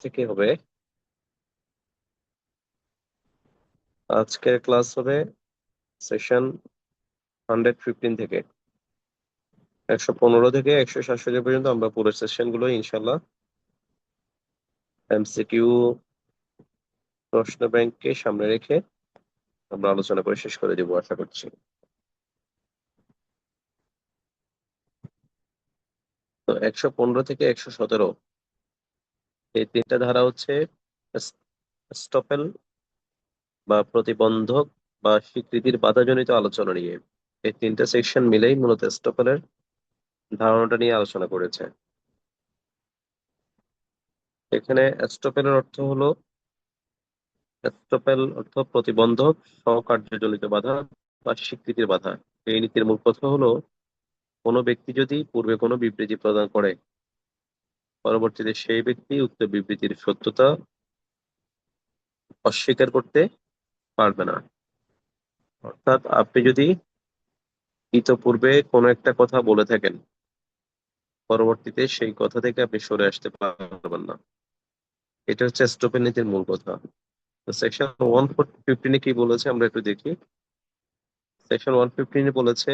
থেকে হবে। আজকের ক্লাস হবে সেশন 115 থেকে 115 থেকে 167 পর্যন্ত আমরা পুরো সেশন গুলো ইনশাল্লাহ এমসিকিউ প্রশ্ন ব্যাংককে সামনে রেখে আমরা আলোচনা করে শেষ করে দেবো আশা করছি। তো 115 থেকে 117 এই তিনটা ধারা হচ্ছে স্টপেল বা প্রতিবন্ধক বা স্বীকৃতির বাধাজনিত আলোচনা নিয়ে। এই তিনটা সেকশন মিলেই মূলত স্টপেলের ধারণাটা নিয়ে আলোচনা করেছে। এখানে স্টপেলের অর্থ হলো স্টপেল অর্থ প্রতিবন্ধক, স্বকার্যজনিত বাধা বা স্বীকৃতির বাধা। এই নীতির মূল কথা হলো কোনো ব্যক্তি যদি পূর্বে কোনো বিবৃতি প্রদান করে, পরবর্তীতে সেই ব্যক্তি উক্ত বিবৃতির সত্যতা অস্বীকার করতে পারবে না। অর্থাৎ আপনি যদি ইতপূর্বে কোনো একটা কথা বলে থাকেন, পরবর্তীতে সেই কথা থেকে আপনি সরে আসতে পারবেন না। এটা হচ্ছে স্টপেল নীতির মূল কথা। তো সেকশন 115 কি বলেছে আমরা একটু দেখি। সেকশন 115 বলেছে,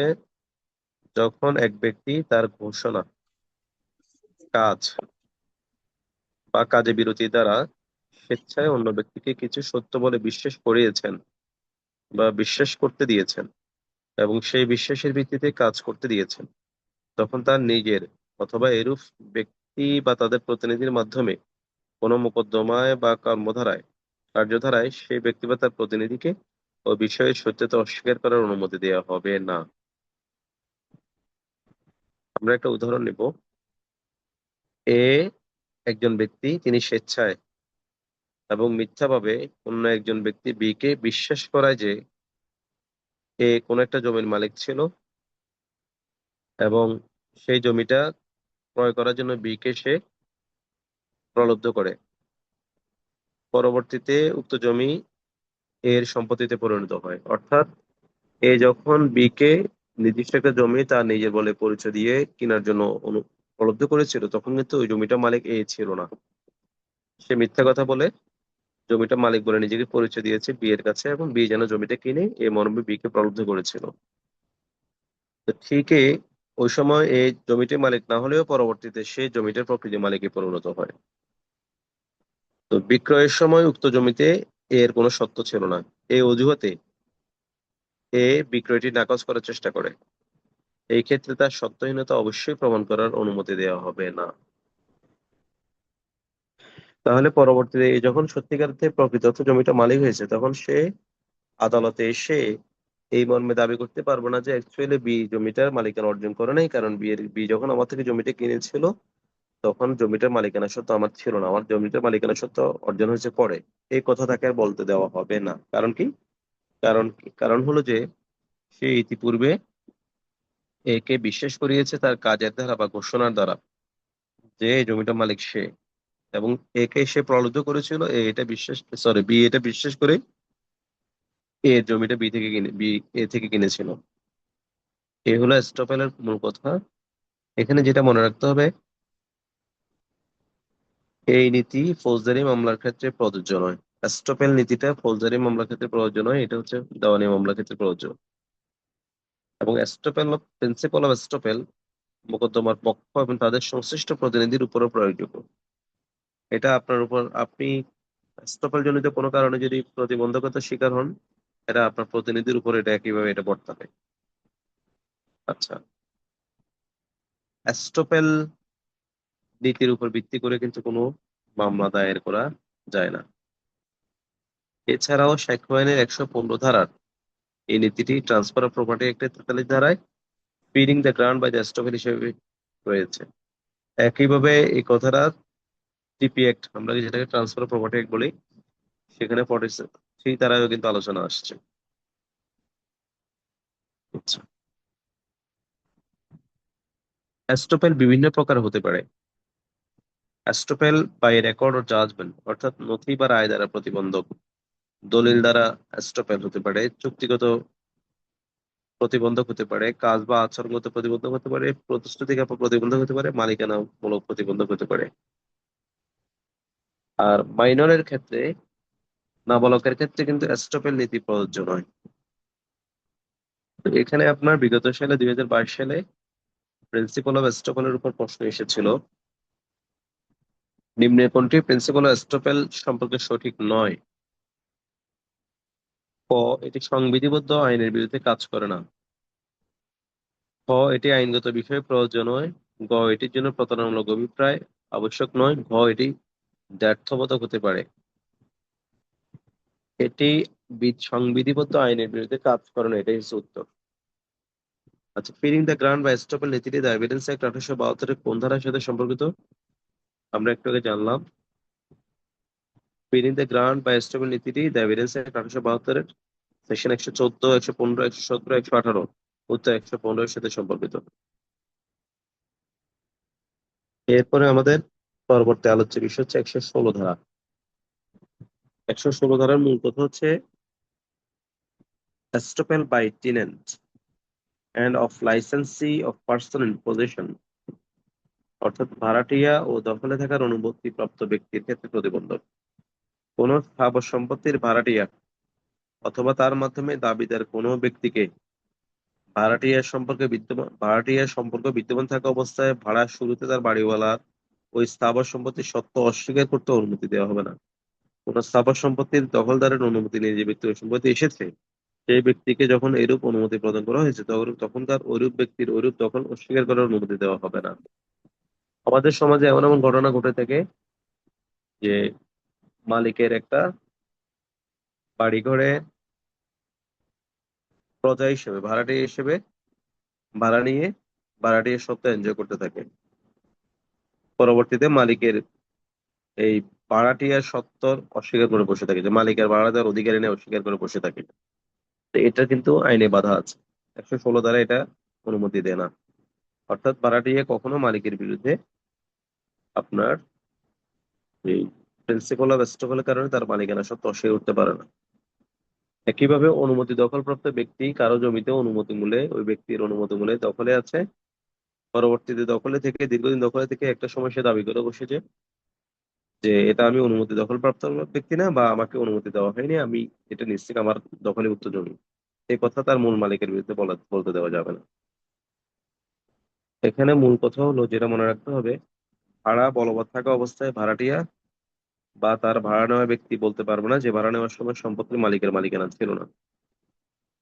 যখন এক ব্যক্তি তার ঘোষণা, কাজ বা কাজে বিরতি দ্বারা স্বেচ্ছায় অন্য ব্যক্তিকে কিছু সত্য বলে বিশ্বাস করিয়েছেন বা বিশ্বাস করতে দিয়েছেন এবং সেই বিশ্বাসের ভিত্তিতে কাজ করতে দিয়েছেন, তখন তার নিজের অথবা এরূপ ব্যক্তি বা তাদের প্রতিনিধির মাধ্যমে কোনো মোকদ্দমায় বা কার্যধারায় সেই ব্যক্তি বা তার প্রতিনিধিকে ও বিষয়ের সত্যতা অস্বীকার করার অনুমতি দেওয়া হবে না। আমরা একটা উদাহরণ নিব। এ একজন ব্যক্তি, তিনি স্বেচ্ছায় এবং মিথ্যাভাবে অন্য একজন ব্যক্তি বি কে বিশ্বাস করায় যে এ কোন একটা জমির মালিক ছিল এবং সেই জমিটা ক্রয় করার জন্য বি কে সে প্রলুব্ধ করে। পরবর্তীতে উক্ত জমি এর সম্পত্তিতে পরিণত হয়। অর্থাৎ এ যখন বি কে নির্দিষ্ট একটা জমি তার নিজের বলে পরিচয় দিয়ে কেনার জন্য প্রলুব্ধ করেছিল, তখন কিন্তু ওই জমিটা মালিক এ ছিল না। সে মিথ্যা কথা বলে জমিটা মালিক বলে নিজেকে পরিচয় দিয়েছে বি এর কাছে এবং বি যেন জমিটা কিনে এ মর্মে বি কে প্রলুব্ধ করেছিল। তো ঠিকই ওই সময় এই জমিটির মালিক না হলেও পরবর্তীতে সেই জমিটার প্রকৃত মালিকে পরিণত হয়। তো বিক্রয়ের সময় উক্ত জমিতে এর কোনো সত্য ছিল না। এই অজুহাতে এ বিক্রয়টি নাকচ করার চেষ্টা করে। এই ক্ষেত্রে তার সত্যহীনতা অবশ্যই প্রমাণ করার অনুমতি দেওয়া হবে না। তাহলে পরবর্তীতে এ যখন সত্যিকার অর্থে প্রকৃত অর্থে জমিটা মালিক হয়েছে, তখন সে আদালতে এসে এই মর্মে দাবি করতে পারবো না যে অ্যাকচুয়ালি বি জমিটার মালিকানা অর্জন করে নাই, কারণ বি যখন আমার থেকে জমিটা কিনেছিল তখন জমিটার মালিকানা সত্ত্ব আমার ছিল না, আমার জমিটার মালিকানা সত্ত্ব অর্জন হয়েছে পরে। এই কথা তাকে আর বলতে দেওয়া হবে না। কারণ কি? কারণ হলো যে সে ইতিপূর্বে একে বিশ্বাস করিয়েছে তার কাজের দ্বারা বা ঘোষণার দ্বারা যে এই জমিটার মালিক সে, এবং একে সে প্রলুব্ধ করেছিল বি এটা বিশ্বাস করে এ জমিটা বি এ থেকে কিনেছিল। এই হলো এস্টোপেলের মূল কথা। এখানে যেটা মনে রাখতে হবে, এই নীতি ফৌজদারি মামলার ক্ষেত্রে প্রযোজ্য নয়। এস্টোপেল নীতিটা ফৌজদারি মামলার ক্ষেত্রে প্রযোজ্য নয়, এটা হচ্ছে দেওয়ানি মামলার ক্ষেত্রে প্রযোজ্য। এবং প্রিন্সিপাল অফ এস্টোপেল মোকদ্দমার পক্ষ এবং তাদের সংশ্লিষ্ট প্রতিনিধির উপরও প্রয়োগযোগ্য। এটা আপনার উপর, আপনি এস্টোপেল জনিত কোনো কারণে যদি প্রতিবন্ধকতার শিকার হন, এটা আপনার প্রতিনিধির উপর এটা একইভাবে এটা বর্তাবে। আচ্ছা, এস্টোপেল নীতির উপর ভিত্তি করে কিন্তু কোনো মামলা দায়ের করা যায় না। এছাড়াও সাক্ষ্য আইনের 115 ধারার এই নীতিটি ট্রান্সফার অফ প্রপার্টি একটি 43 ধারায় feeding the ground by the estoppel হিসেবে রয়েছে। একইভাবে এই কথাটা টিপি অ্যাক্ট, আমরা যেটাকে ট্রান্সফার অফ প্রপার্টি অ্যাক্ট বলি, সেখানে 43 ধারায়ও কিন্তু আলোচনা আসছে। আচ্ছা, এস্টোপেল বিভিন্ন প্রকার হতে পারে। Estoppel by record O judgement, অর্থাৎ নথি বা রায় দ্বারা প্রতিবন্ধক। দলিল দ্বারা এস্টোপেল হতে পারে। চুক্তিগত প্রতিবন্ধক হতে পারে। কাজ বা আচরণগত প্রতিবন্ধক হতে পারে। প্রতিশ্রুতিজ্ঞাপন প্রতিবন্ধক হতে পারে। মালিকানামূলক প্রতিবন্ধক হতে পারে। আর মাইনরের ক্ষেত্রে, নাবালকের ক্ষেত্রে কিন্তু এস্টপেল নীতি প্রযোজ্য নয়। তো এখানে আপনার বিগত সালে 2022 সালে প্রিন্সিপাল অফ এস্টপেলের উপর প্রশ্ন এসেছিল, নিম্নের কোনটি প্রিন্সিপাল অফ এস্টপেল সম্পর্কে সঠিক নয়? ক, এটি সংবিধিবদ্ধ আইনের বিরুদ্ধে কাজ করে না। খ, এটি আইনগত বিষয়ে প্রযোজ্য নয়। গ, এটির জন্য প্রতারণামূলক অভিপ্রায় আবশ্যক নয়। ঘ, এটি ব্যর্থবোধক হতে পারে। এটি সংবিধিবদ্ধ আইনের বিরুদ্ধে কাজ করে না, এটাই হচ্ছে উত্তর। আচ্ছা, ফিরিং দ্য গ্রান্ট বা এস্টপেল নীতিটি দ্য এভিডেন্স অ্যাক্ট 1872 কোন ধারার সাথে সম্পর্কিত? আমরা একটু আগে জানলাম। ফিরিং দ্য গ্রান্ট বা এস্টপেল নীতিটি দ্য এভিডেন্স অ্যাক্ট 1872 এর সেকশন 114, 115, 117, 118, উত্তর 115 এর সাথে সম্পর্কিত। এরপরে আমাদের পরবর্তী আলোচ্য বিষয় হচ্ছে 116 ধারা। 116 ধারার মূল কথা হচ্ছে estoppel by tenant and of licensee of person in position, অর্থাৎ ভাড়াটিয়া ও দখলে থাকার অনুমতি প্রাপ্ত ব্যক্তির ক্ষেত্রে প্রতিবন্ধক। কোন স্থাবর সম্পত্তির ভাড়াটিয়া অথবা তার মাধ্যমে দাবিদার কোনো ব্যক্তিকে ভাড়াটিয়ার সম্পর্ক বিদ্যমান থাকা অবস্থায় ভাড়া শুরুতে তার বাড়িওয়ালার ওই স্থাবর সম্পত্তির সত্ত্ব অস্বীকার করতে অনুমতি দেওয়া হবে না। কোন স্থাবর সম্পত্তির দখলদারের অনুমতি নিয়ে যে ব্যক্তি ওই সম্পত্তি এসেছে, সেই ব্যক্তিকে যখন এরূপ অনুমতি প্রদান করা হয়েছে তখন তার ওইরূপ ব্যক্তির ওইরূপ দখল অস্বীকার করার অনুমতি দেওয়া হবে না। আমাদের সমাজে এমন এমন ঘটনা ঘটে থাকে যে মালিকের একটা বাড়িঘরে প্রজা হিসেবে, ভাড়াটিয়া হিসেবে ভাড়া নিয়ে ভাড়াটিয়ার সত্ত্ব এনজয় করতে থাকে। পরবর্তীতে মালিকের এই ভাড়াটিয়ার সত্ত্বর অস্বীকার করে বসে থাকে, যে মালিকের ভাড়া দেওয়ার অধিকারী নেই অস্বীকার করে বসে থাকে। তো এটা কিন্তু আইনে বাধা আছে। 116 দ্বারা এটা অনুমতি দেয় না। অর্থাৎ ভাড়াটিয়া কখনো মালিকের বিরুদ্ধে আপনার এই প্রিন্সিপাল অফ এস্টপেলের কারণে তার মালিকানা সত্ত্ব অস্বীকার করতে পারে না। একইভাবে অনুমতি দখলপ্রাপ্ত ব্যক্তি কারো জমিতে অনুমতি মূলে, ওই ব্যক্তির অনুমতি মূলে দখলে আছে, পরবর্তীতে দীর্ঘদিন দখলে থেকে একটা সময় সে দাবি করে বসেছে যে এটা আমি অনুমতি দখলপ্রাপ্ত ব্যক্তি না, বা আমাকে অনুমতি দেওয়া হয়নি, আমি এটা নিশ্চিত আমার দখলীভুক্ত জমি। এই কথা তার মূল মালিকের বিরুদ্ধে বলতে দেওয়া যাবে না। এখানে মূল কথা হলো, যেটা মনে রাখতে হবে, ভাড়া বলবৎ থাকা অবস্থায় ভাড়াটিয়া বা তার ভাড়া নেওয়া ব্যক্তি বলতে পারবে না যে ভাড়া নেওয়ার সময় সম্পত্তির মালিকের মালিকানা ছিল না।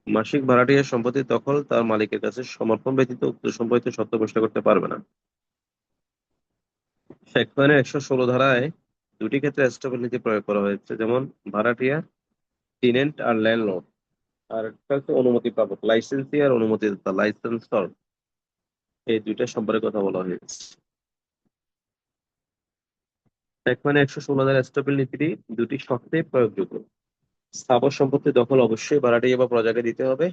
মাসিক ভাড়াটিয়ার সম্পত্তির দখল তার মালিকের কাছে সমর্পণ ব্যতীত উক্ত সম্পত্তি সত্ত্ব ঘোষণা করতে পারবে না। সেকশনের 116 ধারায় দুটি ক্ষেত্রে এস্টপেল নীতি প্রয়োগ করা হয়েছে, যেমন ভাড়াটিয়া, টিনেন্ট আর ল্যান্ডলর্ড। আর একটা হচ্ছে অনুমতি প্রাপক, লাইসেন্সি আর অনুমতিদাতা, লাইসেন্সর। এই দুইটা সম্পর্কে কথা বলা হয়েছে। সেকশন 116 ধারার এস্টপেল নীতিটি দুটি শর্তে প্রয়োগযোগ্য। স্থাবর সম্পত্তি দখল অবশ্যই ভাড়াটিয়া বা প্রজাকে দিতে হবে।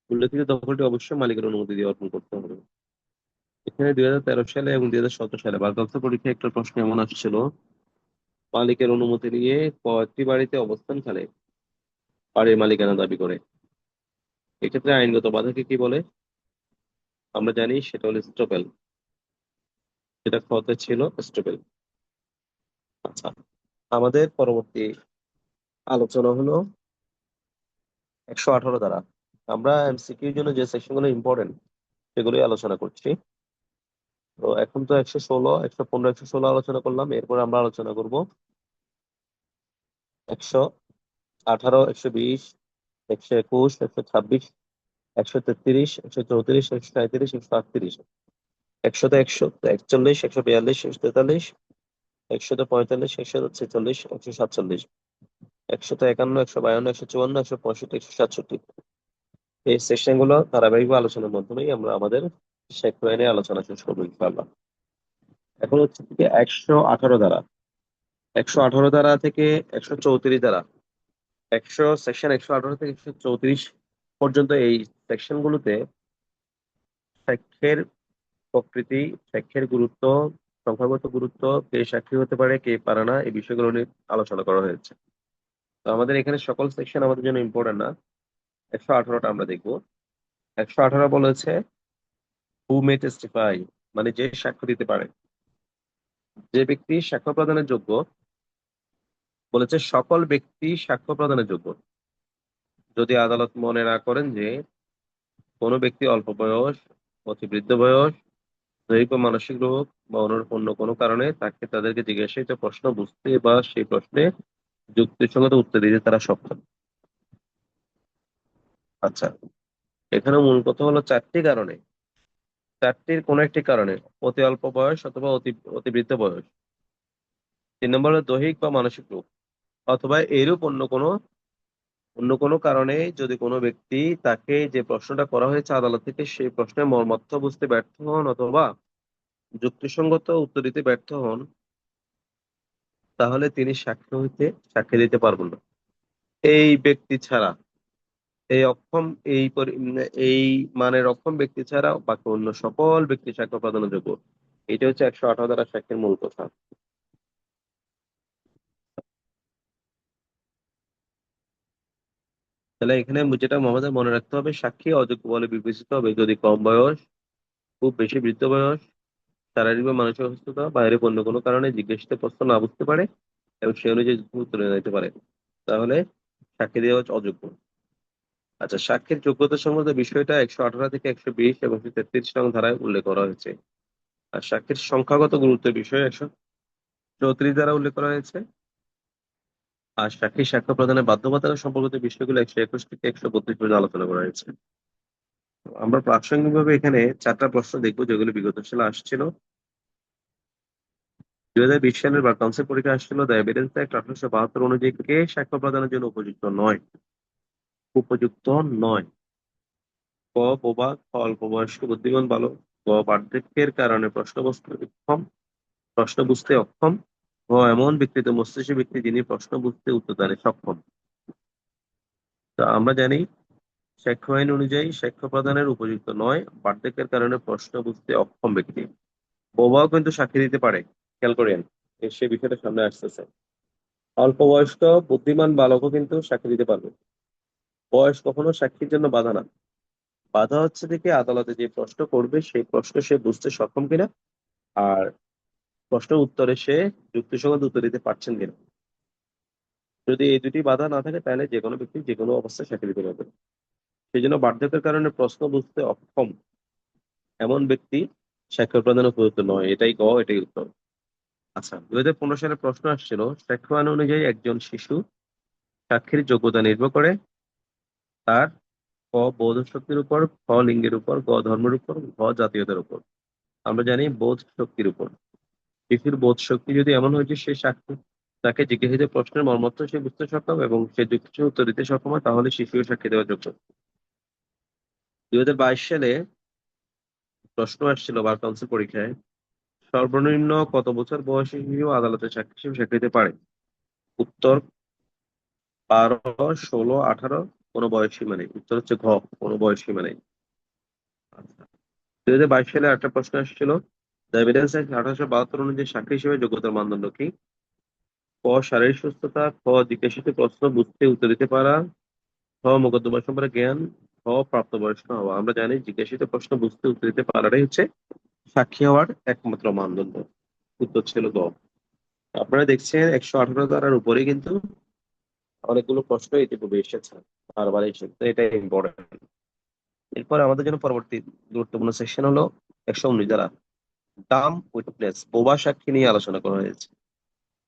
উল্লেখিত দখলটি অবশ্যই মালিকের অনুমতি দিয়ে অর্পণ করতে হবে। এখানে 2013 সালে এবং 2017 সালে বার্ষিক পরীক্ষায় একটা প্রশ্ন এমন আসছিল, মালিকের অনুমতি নিয়ে কয়েকটি বাড়িতে অবস্থানকালে বাড়ির মালিকানা দাবি করে। এক্ষেত্রে আইনগত বাধাকে কি বলে আমরা জানি, সেটা হলো স্টপেল। সেটা খতে ছিল স্টপেল। আচ্ছা, আমাদের পরবর্তী আলোচনা হলো 118 ধারা। আমরা এমসিকিউর জন্য যে সেকশন গুলো ইম্পর্টেন্ট সেগুলোই আলোচনা করছি। তো এখন তো 116, 115, 116 আলোচনা করলাম। এরপর আমরা আলোচনা করব 118, 120, 121, 126, 133, 134, 137, 138, 141, 142, 143, 145, 146, 147, 151, 152, 154, 165, 167। এই সেকশন গুলো ধারাবাহিক আলোচনার মাধ্যমেই আমরা আমাদের সেকশনে আলোচনা শেষ করবো ইনশাআল্লাহ। এখন হচ্ছে থেকে 118 ধারা। 118 ধারা থেকে 134 ধারা, সেকশন 118 থেকে 134 পর্যন্ত এই সেকশন গুলোতে সাক্ষ্যের প্রকৃতি, সাক্ষ্যের গুরুত্ব, সংখ্যাগত গুরুত্ব, কে সাক্ষী হতে পারে কে পারে না, এই বিষয়গুলো নিয়ে আলোচনা করা হয়েছে। তো আমাদের এখানে সকল সেকশন আমাদের জন্য ইম্পর্টেন্ট না। 118টা আমরা দেখবো। 118 বলেছে হু মে টেস্টিফাই, মানে যে সাক্ষ্য দিতে পারে। যে ব্যক্তি সাক্ষ্য প্রদানের যোগ্য, বলেছে সকল ব্যক্তি সাক্ষ্য প্রদানের যোগ্য যদি আদালত মনে না করেন যে কোনো ব্যক্তি অল্প বয়স, অতি বৃদ্ধ বয়স, দৈহিক বা মানসিক রোগ বা অনুরূপ অন্য কোনো কারণে তাদেরকে জিজ্ঞাসিত প্রশ্ন বুঝতে বা সেই প্রশ্নে যুক্তিসঙ্গত উত্তর দিতে তারা সক্ষম। আচ্ছা, এখানে মূল কথা হলো চারটি কারণে, চারটির কোনো একটি কারণে, অতি অল্প বয়স অথবা অতি অতি বৃদ্ধ বয়স, 3 নম্বর হলো দৈহিক বা মানসিক রোগ, অথবা এরূপ অন্য কোনো কারণে যদি কোনো ব্যক্তি তাকে যে প্রশ্নটা করা হয়েছে আদালত থেকে সেই প্রশ্নের মর্মার্থ বুঝতে ব্যর্থ হন অথবা যুক্তিসঙ্গত উত্তর দিতে ব্যর্থ হন, তাহলে তিনি সাক্ষ্য দিতে পারবেন না। এই ব্যক্তি ছাড়া, এই অক্ষম, এই মানের অক্ষম ব্যক্তি ছাড়া বাকি অন্য সকল ব্যক্তি সাক্ষ্য প্রদানের যোগ্য। এটা হচ্ছে 118 ধারা সাক্ষ্যের মূল কথা। তাহলে এখানে যেটা আমাদের মনে রাখতে হবে, সাক্ষী অযোগ্য বলে বিবেচিত হবে যদি কম বয়স, খুব বেশি বৃদ্ধ বয়স, শারীরিক বা মানসিক অসুস্থতা, বাইরে অন্য কোনো কারণে জিজ্ঞাসিত প্রশ্ন না বুঝতে পারে এবং সে অনুযায়ী উত্তর না দিতে পারে, তাহলে সাক্ষী দেওয়া হচ্ছে অযোগ্য। আচ্ছা, সাক্ষীর যোগ্যতা সম্বন্ধে বিষয়টা 118 থেকে 120 এবং 133 নং ধারায় উল্লেখ করা হয়েছে। আর সাক্ষীর সংখ্যাগত গুরুত্বের বিষয়ে 134 দ্বারা উল্লেখ করা হয়েছে। আর সাক্ষী সাক্ষ্য প্রদানের বাধ্যবাধকতা সম্পর্কিত বিষয়গুলো 121 থেকে 132 পর্যন্ত আলোচনা করা হয়েছে। আমরা প্রাসঙ্গিকভাবে এখানে 4টা প্রশ্ন দেখবো যেগুলো বিগত সালে আসছিল। 2020 সালের বার কাউন্সিল পরীক্ষা আসছিল, দ্য এভিডেন্স অ্যাক্ট 1872 অনুযায়ী কে সাক্ষ্য প্রদানের জন্য উপযুক্ত নয়? উপযুক্ত নয়। ক বোবা, খ অল্প বয়স্ক বুদ্ধিমান বালক, গ বার্ধক্যের কারণে প্রশ্ন বুঝতে অক্ষম, গ এমন বিকৃত মস্তিষ্ক ব্যক্তি যিনি প্রশ্ন বুঝতে উত্তরদানে সক্ষম। তো আমরা জানি সাক্ষ্য আইন অনুযায়ী সাক্ষ্য প্রদানের উপযুক্ত নয় বার্ধক্যের কারণে প্রশ্ন বুঝতে অক্ষম ব্যক্তি। বোবাও কিন্তু সাক্ষী দিতে পারে, খেয়াল করেন, সে বিষয়টা সামনে আসতেছে। অল্প বয়স্ক বুদ্ধিমান বালকও কিন্তু সাক্ষী দিতে পারবে। বয়স কখনো সাক্ষীর জন্য বাধা না। বাধা হচ্ছে দেখে আদালতে যে প্রশ্ন করবে সেই প্রশ্ন সে বুঝতে সক্ষম কিনা, আর প্রশ্নের উত্তরে সে যুক্তিসঙ্গত উত্তর দিতে পারছেন কিনা। যদি এই দুটি বাধা না থাকে তাহলে যে কোনো ব্যক্তি যে কোনো অবস্থায় সাক্ষী দিতে পারবে। সেই জন্য বার্ধক্যের কারণে প্রশ্ন বুঝতে অক্ষম এমন ব্যক্তি সাক্ষ্য প্রদান উপযুক্ত নয়, এটাই এটাই উত্তর। আচ্ছা, 2015 সালে প্রশ্ন আসছিল, সাক্ষ্য আইন অনুযায়ী একজন শিশু সাক্ষীর যোগ্যতা নির্ভর করে তার ক বোধ শক্তির উপর, খ লিঙ্গের উপর, গ ধর্মের উপর, ঘ জাতীয়তার উপর। আমরা জানি বোধ শক্তির উপর। শিশুর বোধ শক্তি যদি এমন হয় যে সে সাক্ষী তাকে জিজ্ঞাসিত প্রশ্নের মর্মার্থ সে বুঝতে সক্ষম এবং সে যুক্তি উত্তর দিতে সক্ষম হয়, তাহলে শিশু সাক্ষী দেওয়ার যোগ্য। 2022 সালে প্রশ্ন আসছিল বার কাউন্সিল পরীক্ষায়, সর্বনিম্ন কত বছর বয়সী শিশু আদালতে সাক্ষী হিসেবে সাক্ষী দিতে পারে? উত্তর 12, 16, 18, কোনো বয়স সীমা নেই। উত্তর হচ্ছে ঘ, কোনো বয়স সীমা নেই। আচ্ছা, 2022 সালে একটা প্রশ্ন এসেছিল, দ্য এভিডেন্স অ্যাক্ট 1872 অনুযায়ী সাক্ষী হিসেবে যোগ্যতার মানদণ্ড কি? ক শারীরিক সুস্থতা, খ জিজ্ঞাসিত প্রশ্ন বুঝতে উত্তর দিতে পারা, খ মোকদ্দমা সম্পর্কে জ্ঞান, খ প্রাপ্তবয়স্ক হওয়া। আমরা জানি জিজ্ঞাসিত প্রশ্ন বুঝতে উত্তর দিতে পারাটাই হচ্ছে সাক্ষী হওয়ার একমাত্র মানদণ্ড। উত্তর ছিল গ। আপনারা দেখছেন 118 ধারার উপরে কিন্তু অনেকগুলো প্রশ্ন ইতিপূর্বে এসেছে, বারবার এসেছে, তো এটা ইম্পর্টেন্ট। এরপর আমাদের জন্য পরবর্তী গুরুত্বপূর্ণ সেকশন হলো 119 ধারা, ডাম উইটনেস, বোবা সাক্ষী নিয়ে আলোচনা করা হয়েছে।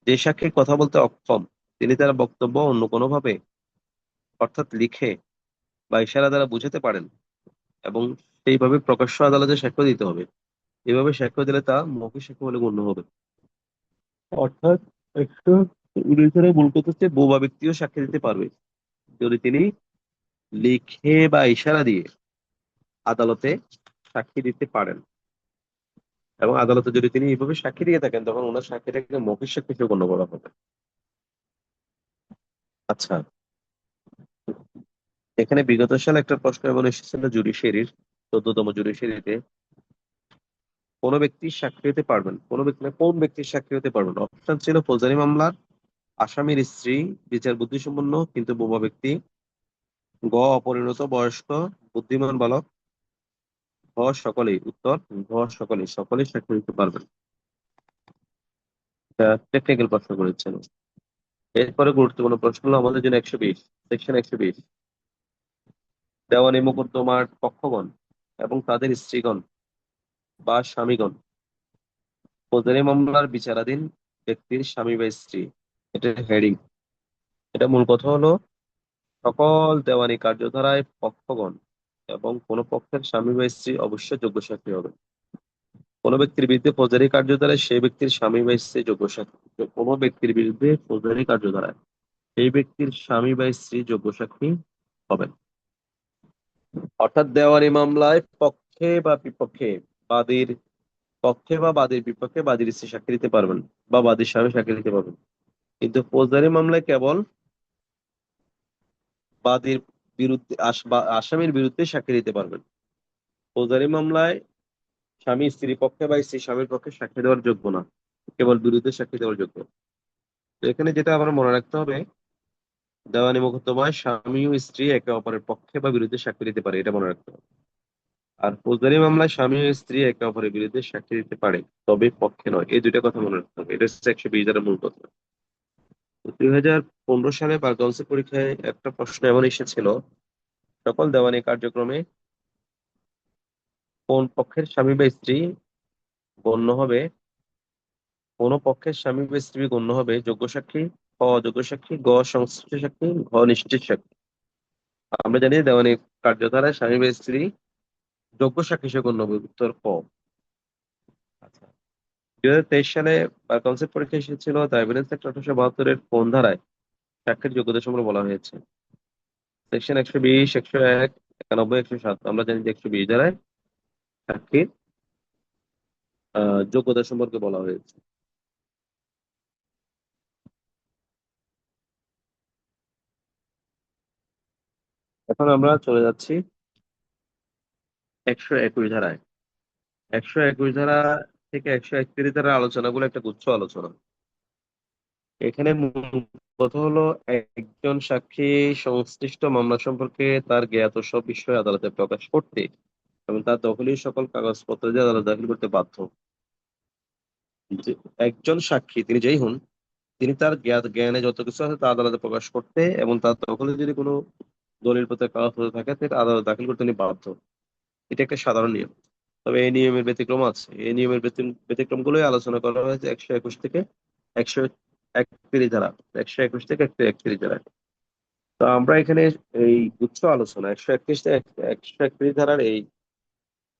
যে সাক্ষী কথা বলতে অক্ষম তিনি তার বক্তব্য অন্য কোনোভাবে, অর্থাৎ লিখে বা ইশারা দ্বারা বুঝাতে পারেন এবং সেইভাবে প্রকাশ্য আদালতে সাক্ষ্য দিতে হবে। এভাবে সাক্ষ্য দিলে তা মৌখিক সাক্ষ্য বলে গণ্য হবে। অর্থাৎ 119 ধারার মূল কথা হচ্ছে বোবা ব্যক্তিও সাক্ষী দিতে পারবে যদি তিনি লিখে বা ইশারা দিয়ে আদালতে সাক্ষী দিতে পারেন, এবং আদালতে যদি তিনি এইভাবে সাক্ষী দিয়ে থাকেন তখন ওনার সাক্ষীটাকে মৌখিক সাক্ষী হিসেবে গণ্য করা হবে। আচ্ছা, এখানে বিগত সালে একটা প্রশ্ন এমন এসেছিল জুডিশিয়ারির 14তম জুডিশিয়ারিতে, কোন ব্যক্তি সাক্ষী হতে পারবেন, কোন ব্যক্তি না, কোন ব্যক্তি সাক্ষী হতে পারবেন? অপশন ছিল ফৌজদারি মামলার আসামির স্ত্রী, বিচার বুদ্ধিসম্পন্ন কিন্তু বোবা ব্যক্তি, গ অপরিণত বয়স্ক বুদ্ধিমান বালক, ঘ সকলেই। উত্তর ঘ সকলেই, সকলেই সাক্ষী দিতে পারবেন। টেকনিক্যাল প্রশ্ন করেছেন। এরপরে গুরুত্বপূর্ণ প্রশ্ন হলো আমাদের জন্য 120, সেকশন 120। দেওয়ানি মোকদ্দমার পক্ষগণ এবং তাদের স্ত্রীগণ বা স্বামীগণ ফৌজদারি মামলার বিচারাধীন ব্যক্তির স্বামী বা স্ত্রী। এটা হেডিং। এটা মূল কথা হলো সকল দেওয়ানি কার্যধারায় পক্ষগণ এবং কোন পক্ষের স্বামী বা স্ত্রী অবশ্যই যোগ্য সাক্ষী হবে। কোন ব্যক্তির বিরুদ্ধে ফৌজদারি কার্যধারায় সেই ব্যক্তির স্বামী বা স্ত্রী যোগ্য সাক্ষী। কোন ব্যক্তির বিরুদ্ধে ফৌজদারি কার্যধারায় সেই ব্যক্তির স্বামী বা স্ত্রী যোগ্য সাক্ষী হবেন। অর্থাৎ দেওয়ানি মামলায় বাদীর পক্ষে বা বাদীর বিপক্ষে বাদীর স্ত্রী সাক্ষী দিতে পারবেন বা বাদীর স্বামী সাক্ষী দিতে পারবেন। কিন্তু ফৌজদারি মামলায় কেবল বাদীর বিরুদ্ধে আসামির বিরুদ্ধে সাক্ষী দিতে পারবেন। ফৌজদারি মামলায় স্বামী স্ত্রী পক্ষে বা স্ত্রী স্বামীর পক্ষে সাক্ষী দেওয়ার যোগ্য না, কেবল বিরুদ্ধে সাক্ষী দেওয়ার যোগ্য। তো এখানে যেটা আমরা মনে রাখতে হবে, দেওয়ানি মোকদ্দমায় স্বামী ও স্ত্রী একে অপরের পক্ষে বা বিরুদ্ধে সাক্ষী দিতে পারে, এটা মনে রাখতে হবে। আর ফৌজদারি মামলায় স্বামী ও স্ত্রী একে অপরের বিরুদ্ধে সাক্ষী দিতে পারে, তবে পক্ষে নয়। এই দুইটা কথা মনে রাখতে হবে। এটা হচ্ছে 120 ধারার মূল কথা। 2015 সালে বার কাউন্সিল পরীক্ষায় একটা প্রশ্ন এমন এসেছিল, সকল দেওয়ানি কার্যক্রমে কোন পক্ষের স্বামী বা স্ত্রী গণ্য হবে, কোন পক্ষের স্বামী বা স্ত্রী গণ্য হবে যোগ্য সাক্ষী, ক অযোগ্য সাক্ষী, গ সংশ্লিষ্ট সাক্ষী, ঘ নিশ্চিত সাক্ষী। আমরা জানি দেওয়ানি কার্যধারায় স্বামী বা স্ত্রী যোগ্য সাক্ষী হিসেবে গণ্য হবে, উত্তর ক। আচ্ছা, 2023 সালে বার কাউন্সিল পরীক্ষা এসেছিল দ্য এভিডেন্স অ্যাক্ট 1872 এর কোন ধারায় সাক্ষীর যোগ্যতা সম্পর্কে বলা হয়েছে? সেকশন 120, 101, 91, 107। আমরা জানি যে 120 ধারায় সাক্ষীর যোগ্যতা সম্পর্কে বলা হয়েছে। এখন আমরা চলে যাচ্ছি 121 ধারায়। 121 ধারা থেকে 131 ধারার আলোচনাগুলো একটা গুচ্ছ আলোচনা। এখানে মূল কথা হলো, একজন সাক্ষী সংশ্লিষ্ট মামলা সম্পর্কে তার জ্ঞাত সব বিষয় আদালতে প্রকাশ করতে এবং তার দখলী সকল কাগজপত্র দিয়ে আদালত দাখিল করতে বাধ্য। যে একজন সাক্ষী তিনি যেই হন, তিনি তার জ্ঞানে যত কিছু আছে তা আদালতে প্রকাশ করতে এবং তার দখলে যদি কোনো দলিল পত্র কাগজপত্র থাকে সেটা আদালত দাখিল করতে তিনি বাধ্য। এটা একটা সাধারণ নিয়ম। তবে এই নিয়মের ব্যতিক্রম আছে। এই নিয়মের ব্যতিক্রম গুলোই আলোচনা করা হয়েছে 121 থেকে 131 ধারা, 121 থেকে 131 ধারা। তো আমরা এখানে এই গুচ্ছ আলোচনা 131 থেকে 131 ধারার এই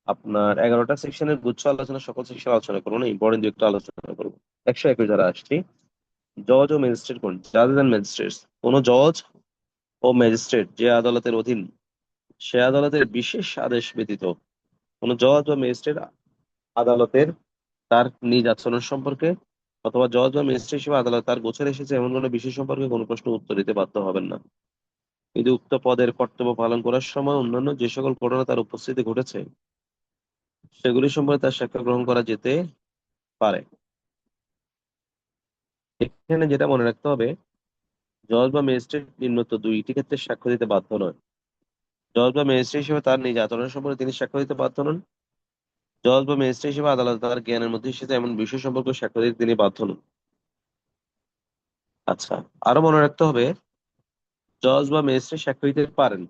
আপনার 11টা সেকশনের গুচ্ছ আলোচনা, সকল সেকশন আলোচনা করবো না, ইম্পর্টেন্ট একটু আলোচনা করবো। 121 ধারা আসছি। জজ ও ম্যাজিস্ট্রেট কোন, জাজ এন্ড ম্যাজিস্ট্রেট, কোন জজ ও ম্যাজিস্ট্রেট যে আদালতের অধীন, সে আদালতের বিশেষ আদেশ ব্যতীত কোন জজ বা ম্যাজিস্ট্রেট আদালতের তার নিজ আচরণ সম্পর্কে অথবা জজ বা ম্যাজিস্ট্রেট হিসেবে আদালত তার গোচরে এসেছে এমন কোনো বিষয় সম্পর্কে কোনো প্রশ্ন উত্তর দিতে বাধ্য হবেন না। কিন্তু উক্ত পদের কর্তব্য পালন করার সময় অন্যান্য যে সকল ঘটনা তার উপস্থিতি ঘটেছে সেগুলি সম্পর্কে তার সাক্ষ্য গ্রহণ করা যেতে পারে। এখানে যেটা মনে রাখতে হবে, জজ বা ম্যাজিস্ট্রেট নিম্নোক্ত দুইটি ক্ষেত্রে সাক্ষ্য দিতে বাধ্য নয়। জজ বা ম্যাজিস্ট্রেট হিসেবে তার নিজ আচরণ সম্পর্কে তিনি সাক্ষ্য দিতে বাধ্য নন। জজ বা ম্যাজিস্ট্রেট হিসেবে আদালত তার জ্ঞানের মধ্যে এসেছে এমন বিষয় সম্পর্কে সাক্ষ্য দিতে তিনি বাধ্য নন। আচ্ছা, আরো মনে রাখতে হবে, জজ বা ম্যাজিস্ট্রেট সাক্ষ্য দিতে পারেন।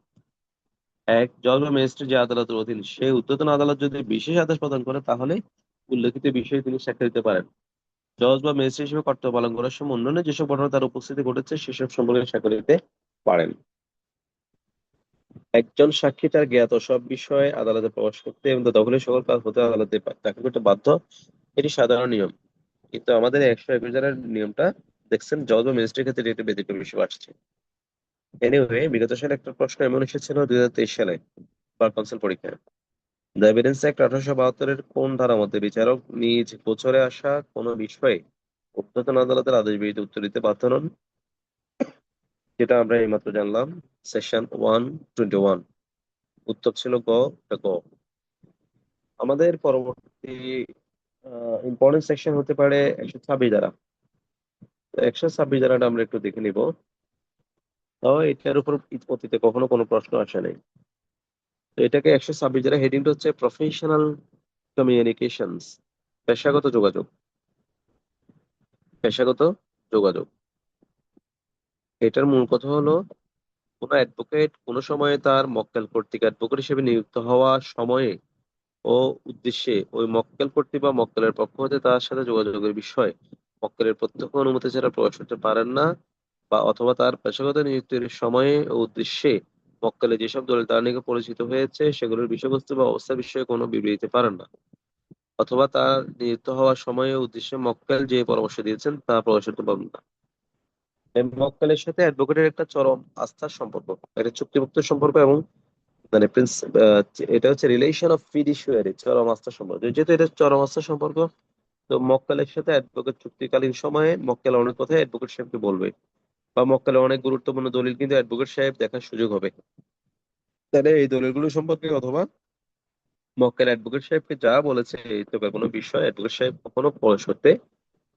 এক, জজ বা ম্যাজিস্ট্রেট যে আদালতের অধীন সে ঊর্ধ্বতন আদালত যদি বিশেষ আদেশ প্রদান করে তাহলে উল্লেখিত বিষয়ে তিনি সাক্ষ্য দিতে পারেন। জজ বা ম্যাজিস্ট্রেট হিসেবে কর্তব্য পালন করার সময় অন্যান্য যেসব ঘটনা তার উপস্থিতি ঘটেছে সেসব সম্পর্কে সাক্ষ্য দিতে পারেন। একজন সাক্ষী তার জ্ঞাত সব বিষয়ে আদালতে প্রকাশ করতে এবং তার দখলের সকল কাজ হতে আদালতে দাখিল করতে বাধ্য। এটি সাধারণ নিয়ম। কিন্তু আমাদের 121 ধারার নিয়মটা দেখছেন জজ বা ম্যাজিস্ট্রেট ক্ষেত্রে একটু ব্যতিক্রম হিসেবে আসছে। এনিওয়ে, বিগত সালে একটা প্রশ্ন এমন এসেছিল 2023 সালে বার কাউন্সিল পরীক্ষায়। দ্য এভিডেন্স অ্যাক্ট 1872 কোন ধারার মধ্যে বিচারক নিজ গোচরে আসা কোনো বিষয়ে ঊর্ধ্বতন আদালতের আদেশ ব্যতীত উত্তর দিতে বাধ্য নন? যেটা আমরা এইমাত্র জানলাম, সেকশন 121। উত্তর ছিল গ, এটা গ। আমাদের পরবর্তী ইম্পর্টেন্ট সেকশন হতে পারে 126 ধারা। 126 ধারাটা আমরা একটু দেখে নিব। তাও এটার উপর অতীতে কখনো কোনো প্রশ্ন আসে নাই। তো এটাকে 126 ধারা হেডিংটা হচ্ছে প্রফেশনাল কমিউনিকেশনস, পেশাগত যোগাযোগ। পেশাগত যোগাযোগ। এটার মূল কথা হলো কোনো অ্যাডভোকেট কোনো সময়ে তার মক্কেল কর্তৃক অ্যাডভোকেট হিসেবে নিযুক্ত হওয়া সময়ে ও উদ্দেশ্যে ওই মক্কেল কর্তৃক বা মক্কেলের পক্ষ হতে তার সাথে যোগাযোগের বিষয় মক্কেলের প্রত্যক্ষ অনুমতি ছাড়া প্রকাশ করতে পারেন না, বা অথবা তার পেশাগত নিযুক্তির সময়ে ও উদ্দেশ্যে মক্কেলের যেসব দলিল তার নিকট পরিচিত হয়েছে সেগুলোর বিষয়বস্তু বা অবস্থা বিষয়ে কোনো বিবৃতি দিতে পারেন না, অথবা তার নিযুক্ত হওয়ার সময়ে ও উদ্দেশ্যে মক্কেল যে পরামর্শ দিয়েছেন তা প্রকাশ করতে পারেন না। এই মক্কেলের সাথে অ্যাডভোকেটের একটা চরম আস্থার সম্পর্ক, একটা চুক্তিভুক্ত সম্পর্ক, এবং মানে এটা হচ্ছে রিলেশন অফ ফিডুশিয়ারি, চরম আস্থার সম্পর্ক। যেহেতু এটা চরম আস্থার সম্পর্ক, তো মক্কেলের সাথে অ্যাডভোকেট চুক্তিকালীন সময়ে মক্কেল অনেক কথাই অ্যাডভোকেট সাহেবকে বলবে, বা মক্কেলের অনেক গুরুত্বপূর্ণ দলিল কিন্তু অ্যাডভোকেট সাহেব দেখার সুযোগ হবে। তাহলে এই দলিলগুলো সম্পর্কে অথবা মক্কেল অ্যাডভোকেট সাহেবকে যা বলেছে এই তো কোনো বিষয় অ্যাডভোকেট সাহেব কখনো প্রকাশ করতে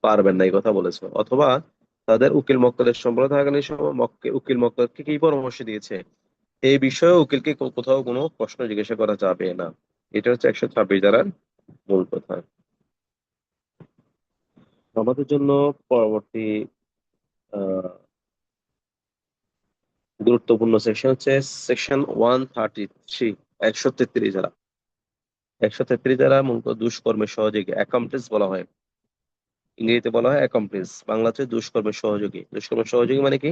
পারবেন না, এই কথা বলেছে। অথবা তাদের উকিল মক্কেলের সম্পর্ক থাকাকালীন সময় উকিল মক্কেলকে কি পরামর্শ দিয়েছে এই বিষয়ে উকিলকে কোথাও কোনো প্রশ্ন জিজ্ঞাসা করা যাবে না। এটা হচ্ছে 126 ধারার মূল কথা। আমাদের জন্য পরবর্তী আহ গুরুত্বপূর্ণ সেকশন হচ্ছে সেকশন 133, 133 ধারা। 133 ধারা মূলত দুষ্কর্মের সহযোগী, অ্যাকমপ্লিস বলা হয়। ইংরেজিতে বলা হয় অ্যাকমপ্লিস, বাংলাতে দুষ্কর্মের সহযোগী। দুষ্কর্মের সহযোগী মানে কি?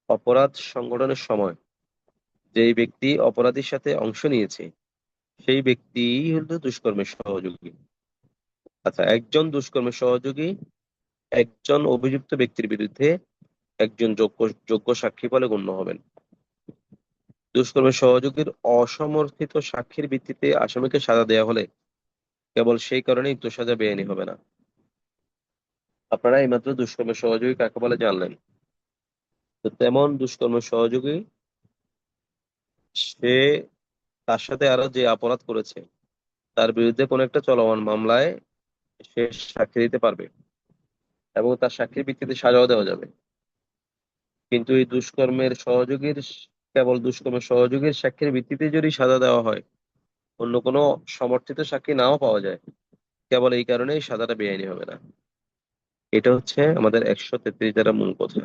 অপরাধ সংগঠনের সময় যেই ব্যক্তি অপরাধীর সাথে অংশ নিয়েছে সেই ব্যক্তিই হলো দুষ্কর্মের সহযোগী। আচ্ছা, একজন দুষ্কর্মের সহযোগী একজন অভিযুক্ত ব্যক্তির বিরুদ্ধে একজন যোগ্য যোগ্য সাক্ষী বলে গণ্য হবেন। দুষ্কর্মের সহযোগীর অসমর্থিত সাক্ষীর ভিত্তিতে আসামিকে সাজা দেওয়া হলে কেবল সেই কারণেই উক্ত সাজা বেআইনি হবে না। আপনারা এইমাত্র দুষ্কর্মের সহযোগী কাকে বলে জানলেন। তো তেমন দুষ্কর্মের সহযোগী সে তার সাথে আরো যে অপরাধ করেছে তার বিরুদ্ধে কোনো একটা চলমান মামলায় সে সাক্ষী দিতে পারবে এবং তার সাক্ষীর ভিত্তিতে সাজাও দেওয়া যাবে। কিন্তু এই কেবল দুষ্কর্মের সহযোগীর সাক্ষীর ভিত্তিতে যদি সাজা দেওয়া হয়, অন্য কোনো সমর্থিত সাক্ষী নাও পাওয়া যায়, কেবল এই কারণেই সাজাটা বেআইনি হবে না। এটা হচ্ছে আমাদের 133 দ্বারা মূল কথা।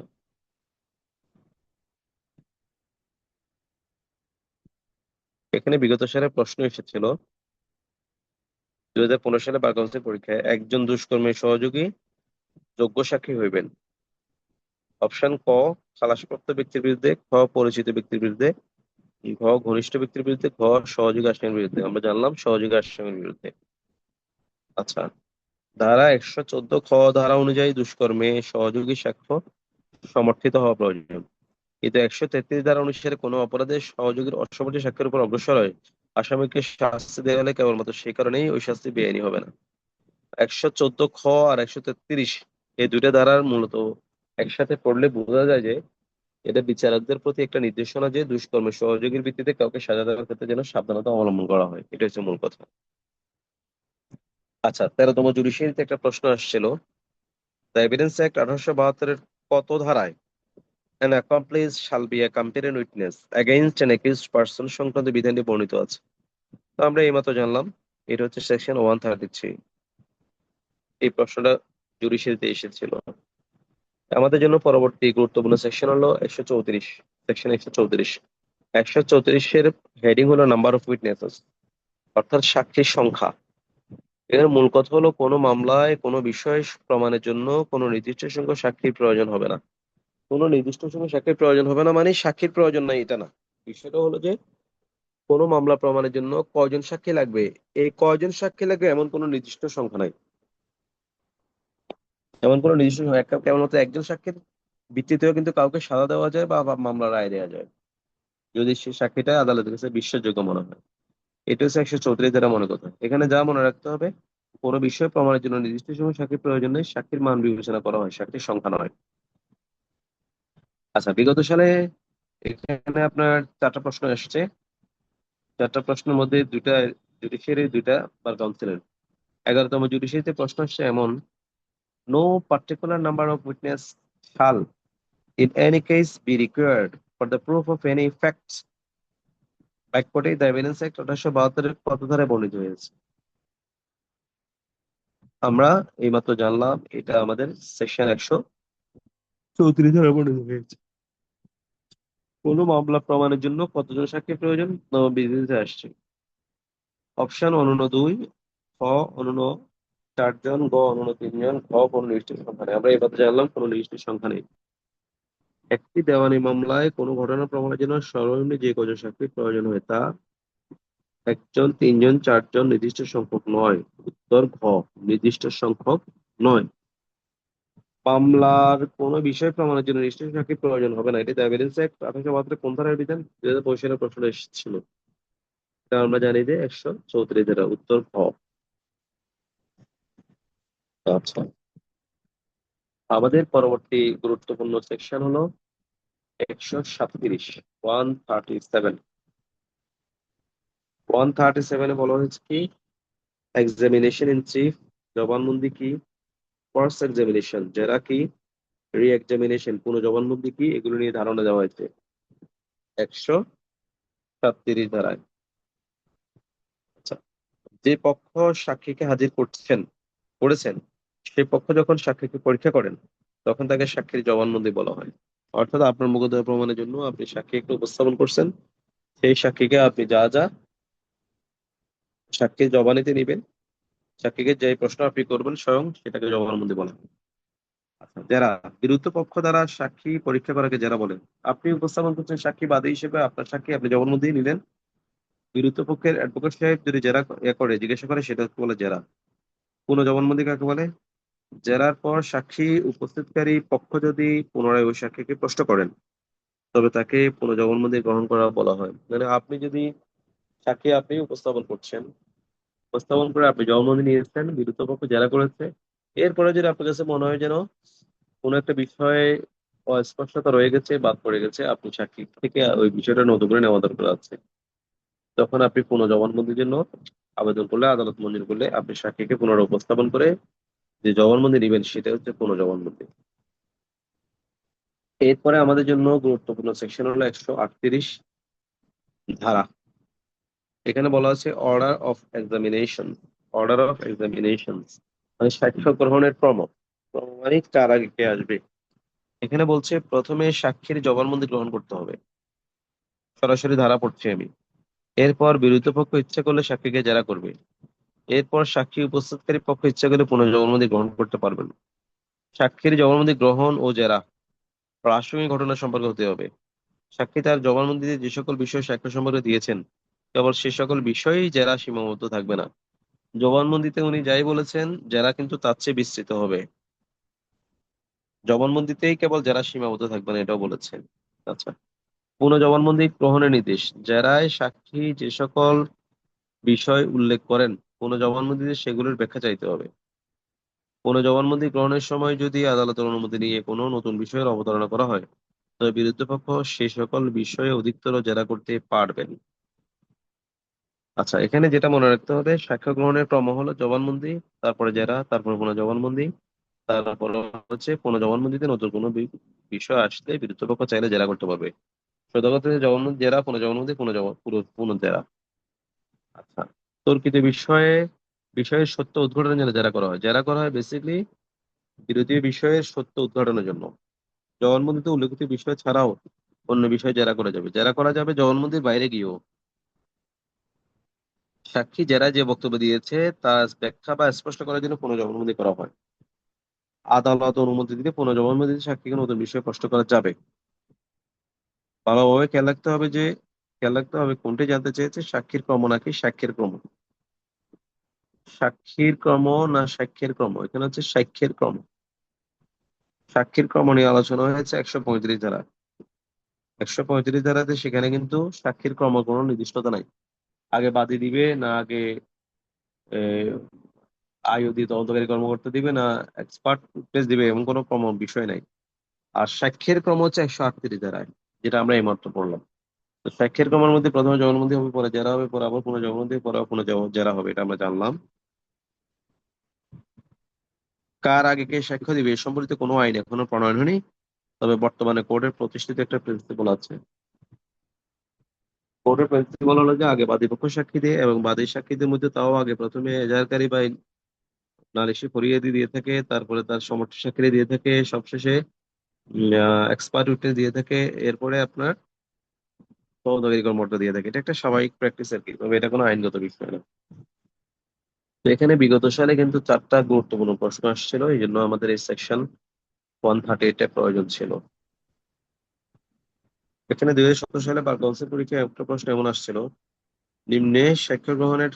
এখানে বিগত সালে প্রশ্ন এসেছিল 2015 সালে বার কাউন্সিল পরীক্ষায়, একজন দুষ্কর্মের সহযোগী যোগ্য সাক্ষী হইবেন। অপশন ক খালাসপ্রাপ্ত ব্যক্তির বিরুদ্ধে, খ পরিচিত ব্যক্তির বিরুদ্ধে, ঘ ঘনিষ্ঠ ব্যক্তির বিরুদ্ধে, ঘ সহযোগী আসামির বিরুদ্ধে। আমরা জানলাম সহযোগী আসামির বিরুদ্ধে। আচ্ছা, ধারা 114 খ ধারা অনুযায়ী দুষ্কর্মে সহযোগী সাক্ষ্য সমর্থিত হওয়া প্রয়োজন। কিন্তু 133 ধারা অনুসারে কোনো অপরাধের সহযোগীর অসমর্থিত সাক্ষ্যের উপর অগ্রসর হয় আসামিকে শাস্তি দেওয়া হলে কেবলমাত্র সেই কারণেই ওই শাস্তি বেআইনি হবে না। 114 খ আর 133 এই দুইটা ধারার মূলত একসাথে পড়লে বোঝা যায় যে এটা বিচারকদের প্রতি একটা নির্দেশনা যে দুষ্কর্মের সহযোগীর ভিত্তিতে কাউকে সাজা দেওয়ার ক্ষেত্রে যেন সাবধানতা অবলম্বন করা হয়। এটা হচ্ছে মূল কথা। আচ্ছা, 13তম জুডিশিয়ারিতে একটা প্রশ্ন আসছিল, দ্য এভিডেন্স অ্যাক্ট 1872 এর কত ধারায় an accomplice shall be a competent witness against an accused person সংক্রান্ত বিধানটি বর্ণিত আছে? তো আমরা এইমাত্র জানলাম এটা হচ্ছে সেকশন 133। এই প্রশ্নটা জুডিশিয়ারিতে এসেছিল। আমাদের জন্য পরবর্তী গুরুত্বপূর্ণ সেকশন হলো 134, সেকশন 134। 134-এর হেডিং হলো নাম্বার অফ উইটনেসেস, অর্থাৎ সাক্ষীর সংখ্যা। এর মূল কথা হলো কোনো মামলায় কোনো বিষয় প্রমাণের জন্য কোনো নির্দিষ্ট সংখ্যক সাক্ষীর প্রয়োজন হবে না। কোনো নির্দিষ্ট সংখ্যক সাক্ষীর প্রয়োজন হবে না মানে সাক্ষীর প্রয়োজন নাই এটা না। বিষয়টা হলো যে কোনো মামলা প্রমাণের জন্য কয়জন সাক্ষী লাগবে, এই কয়জন সাক্ষী লাগবে এমন কোনো নির্দিষ্ট সংখ্যা নাই। এমন কোনো নির্দিষ্ট কেবলমাত্র একজন সাক্ষীর ভিত্তিতেও কিন্তু কাউকে সাজা দেওয়া যায় বা মামলা রায় দেওয়া যায়, যদি সে সাক্ষীটা আদালতের কাছে বিশ্বাসযোগ্য মনে হয়। এটা হচ্ছে 134 দ্বারা মনে কথা। এখানে যা মনে রাখতে হবে, কোনো বিষয় প্রমাণের জন্য নির্দিষ্ট সময় সাক্ষীর প্রয়োজন নেই, সাক্ষীর মান বিবেচনা করা হয়, সাক্ষীর সংখ্যা নয়। আচ্ছা, বিগত সালে এখানে আপনার 4টা প্রশ্ন এসেছে। 4টা প্রশ্নের মধ্যে দুইটা জুডিশিয়ারি, দুইটা বার কাউন্সিলের। 11তম জুডিশিয়ারিতে প্রশ্ন আসছে এমন, no particular number of witness shall in any case be required for the proof of any facts। বাক্যটি দ্য এভিডেন্স অ্যাক্ট 1872 কত ধারায় বর্ণিত হয়েছে? আমরা এইমাত্র জানলাম এটা আমাদের সেকশন 134 ধারা পরিণত হয়েছে। কোনো মামলা প্রমাণের জন্য কতজন সাক্ষী প্রয়োজন বিধিতে আসছে। অপশন অনন্য 2, খ অনন্য 4 জন, গ অনন্য 3 জন, ঘ কোনো নির্দিষ্ট সংখ্যা নেই। আমরা এবার জানলাম কোনো নির্দিষ্ট সংখ্যা নেই। একটি দেওয়ানি মামলায় কোনো ঘটনা প্রমাণের জন্য সর্বনিম্ন যে কজন সাক্ষীর প্রয়োজন হয় তা 1 জন, 3 জন, 4 জন, নির্দিষ্ট সংখ্যক নয়। উত্তর ঘ, নির্দিষ্ট সংখ্যক নয়। মামলার কোনো বিষয় প্রমাণের জন্য নির্দিষ্ট সাক্ষীর প্রয়োজন হবে না। এটি দ্য এভিডেন্স অ্যাক্ট 1872 কোন ধারার বিধান? 2025 সালের প্রশ্ন এসেছিল। এটা আমরা জানি যে 134 ধারা। উত্তর ঘ। আচ্ছা, আমাদের পরবর্তী গুরুত্বপূর্ণ সেকশন হলো 137, 137। 137-এ বলা হয়েছে কি, এক্সামিনেশন ইন চিফ, জবানবন্দি কি, ফার্স্ট এক্সামিনেশন জেরা কি, রি এক্সামিনেশন পুনঃ জবানবন্দি কি, এগুলো নিয়ে ধারণা দেওয়া হয়েছে 137 ধারায়। আচ্ছা, যে পক্ষ সাক্ষীকে হাজির করেছেন সে পক্ষ যখন সাক্ষীকে পরীক্ষা করেন তখন তাকে সাক্ষীর জবানবন্দি বলা হয়। অর্থাৎ আপনার মুগ্ধ প্রমাণের জন্য আপনি সাক্ষীকে উপস্থাপন করছেন, সেই সাক্ষীকে আপনি যা যা সাক্ষীর জবানিতে নিবেন, সাক্ষীকে যে প্রশ্ন আপনি করবেন স্বয়ং সেটাকে জবানবন্দি বলা হয়। আচ্ছা, যারা বিরুদ্ধ পক্ষ দ্বারা সাক্ষী পরীক্ষা করাকে যারা বলে, আপনি উপস্থাপন করছেন সাক্ষী বাদী হিসেবে আপনার সাক্ষী, আপনি জবানবন্দি নিলেন, বিরুদ্ধ পক্ষের অ্যাডভোকেট সাহেব যদি জেরা করে জিজ্ঞাসা করে সেটা বলে জেরা। পুনঃ জবানবন্দি কাকে বলে? জেরার পর সাক্ষী উপস্থিতকারী পক্ষ যদি পুনরায় ওই সাক্ষীকে প্রশ্ন করেন তবে তাকে পুনঃ জবানবন্দি গ্রহণ করা বলা হয়। মানে আপনি যদি সাক্ষী আপনি উপস্থাপন করছেন, উপস্থাপন করে আপনি জবানবন্দি নিয়েছেন, বিরুদ্ধ পক্ষ জেরা করেছে, এরপরে যদি আপনার কাছে মনে হয় যেন কোনো একটা বিষয়ে অস্পষ্টতা রয়ে গেছে, বাদ পড়ে গেছে, আপনি সাক্ষী থেকে ওই বিষয়টা নতুন করে নেওয়া দরকার আছে, তখন আপনি পুনঃ জবানবন্দির জন্য আবেদন করলে, আদালত মঞ্জুর করলে আপনি সাক্ষীকে পুনরায় উপস্থাপন করে যে জবানবন্দি নেবেন সেটা হচ্ছে পুনঃ জবানবন্দি। এরপরে আমাদের জন্য গুরুত্বপূর্ণ সেকশন হলো 138 ধারা। এখানে বলা আছে order of examination. Order of examination মানে সাক্ষ্য গ্রহণের ক্রম। ক্রম মানে কার আগে কে আসবে। এখানে বলছে প্রথমে সাক্ষীর জবানবন্দি গ্রহণ করতে হবে, সরাসরি ধারা পড়ছি আমি। এরপর বিরুদ্ধ পক্ষ ইচ্ছা করলে সাক্ষীকে জেরা করবে। এরপর সাক্ষী উপস্থিতকারী পক্ষ ইচ্ছা করলে পুনঃ জবানবন্দি গ্রহণ করতে পারবেন। সাক্ষীর জবানবন্দি গ্রহণ ও জেরা প্রাসঙ্গিক ঘটনা সম্পর্কে হতে হবে। সাক্ষী তার জবানবন্দিতে যে সকল বিষয় সাক্ষ্য সম্পর্কে দিয়েছেন কেবল সে সকল বিষয়েই জেরা সীমাবদ্ধ থাকবে না। জবানবন্দিতে উনি যাই বলেছেন জেরা কিন্তু তার চেয়ে বিস্তৃত হবে। জবানবন্দিতেই কেবল জেরা সীমাবদ্ধ থাকবে না এটাও বলেছেন। আচ্ছা, পুনঃ জবানবন্দি গ্রহণের নির্দেশ। জেরায় সাক্ষী যে সকল বিষয় উল্লেখ করেন পুনঃ জবানবন্দিতে সেগুলোর ব্যাখ্যা চাইতে হবে। পুনঃ জবানবন্দি গ্রহণের সময় যদি আদালতের অনুমতি নিয়ে কোনো নতুন বিষয়ের অবতারণা করা হয় তবে বিরুদ্ধ পক্ষ সে সকল বিষয়ে অধিকতর জেরা করতে পারবেন। আচ্ছা, এখানে যেটা মনে রাখতে হবে, সাক্ষ্য গ্রহণের ক্রম হলো জবানবন্দি, তারপরে জেরা, তারপরে পুনঃ জবানবন্দি, তারপর হচ্ছে পুনঃ জবানবন্দিতে নতুন কোনো বিষয় আসলে বিরুদ্ধ পক্ষ চাইলে জেরা করতে পারবে। সোজা কথা হচ্ছে জবানবন্দি জেরা, পুনঃ জবানবন্দি, পুনঃ জেরা। আচ্ছা, তর্কিত বিষয়ের সত্য উদ্ঘাটনের জন্য জেরা করা হয়। জেরা করা হয় বেসিক্যালি বিরোধী বিষয়ের সত্য উদ্ঘাটনের জন্য। জবানবন্দিতে উল্লেখিত বিষয় ছাড়াও অন্য বিষয়ে জেরা করা যাবে। জেরা করা যাবে জবানবন্দির বাইরে গিয়েও। সাক্ষী জেরায় যে বক্তব্য দিয়েছে তা ব্যাখ্যা বা স্পষ্ট করার জন্য পুনঃ জবানবন্দি করা হয়। আদালত অনুমতি দিলে পুনঃ জবানবন্দিতে সাক্ষীকে নতুন বিষয়ে প্রশ্ন করা যাবে। ভালোভাবে খেয়াল রাখতে হবে কোনটি জানতে চেয়েছে, সাক্ষীর ক্রম নাকি সাক্ষ্যের ক্রম। সাক্ষীর ক্রম না সাক্ষ্যের ক্রম? এখানে হচ্ছে সাক্ষ্যের ক্রম। সাক্ষীর ক্রম নিয়ে আলোচনা হয়েছে 135 ধারা। 135 ধারাতে সেখানে কিন্তু সাক্ষীর ক্রম কোনো নির্দিষ্টতা নাই। আগে বাদী দিবে না আগে আইওডি তদন্তকারী কর্মকর্তা দিবে না এক্সপার্ট উইটনেস দিবে, এমন কোনো ক্রম বিষয় নাই। আর সাক্ষ্যের ক্রম হচ্ছে 138 ধারায়, যেটা আমরা এইমাত্র পড়লাম। তো সাক্ষ্যের ক্রমের মধ্যে প্রথমে জবানবন্দি হবে, পরে জেরা হবে, পরে আবার পুনঃ জবানবন্দি, পরে আবার পুনঃ জেরা হবে, এটা আমরা জানলাম। কার আগে কে সাক্ষ্য দিবে এ সম্পর্কিত কোনো আইন এখনো প্রণয়ন হয়নি, তবে বর্তমানে কোর্টের প্রতিষ্ঠিত একটা প্রিন্সিপাল আছে। কোর্টের প্রিন্সিপাল হলো যে আগে বাদী পক্ষ সাক্ষী দিয়ে এবং বাদী সাক্ষীদের মধ্যে তাও আগে প্রথমে এজাহারকারী বা নালিশি ফরিয়াদি দিয়ে থাকে, তারপরে তার সমর্থ সাক্ষী দিয়ে থাকে, সবশেষে এক্সপার্ট উইটনেস দিয়ে থাকে, এরপরে আপনার তদন্তকারী কর্মকর্তা দিয়ে থাকে। এটা একটা স্বাভাবিক প্র্যাকটিস আর কি, তবে এটা কোনো আইনগত বিষয় না। তো এখানে বিগত সালে কিন্তু 4টা গুরুত্বপূর্ণ প্রশ্ন আসছিল, এই জন্য আমাদের এই সেকশন 138 প্রয়োজন ছিল। এখানে 2017 সালে বার কাউন্সিল পরীক্ষায় একটা প্রশ্ন এমন আসছিল, নিম্নে সাক্ষ্য গ্রহণের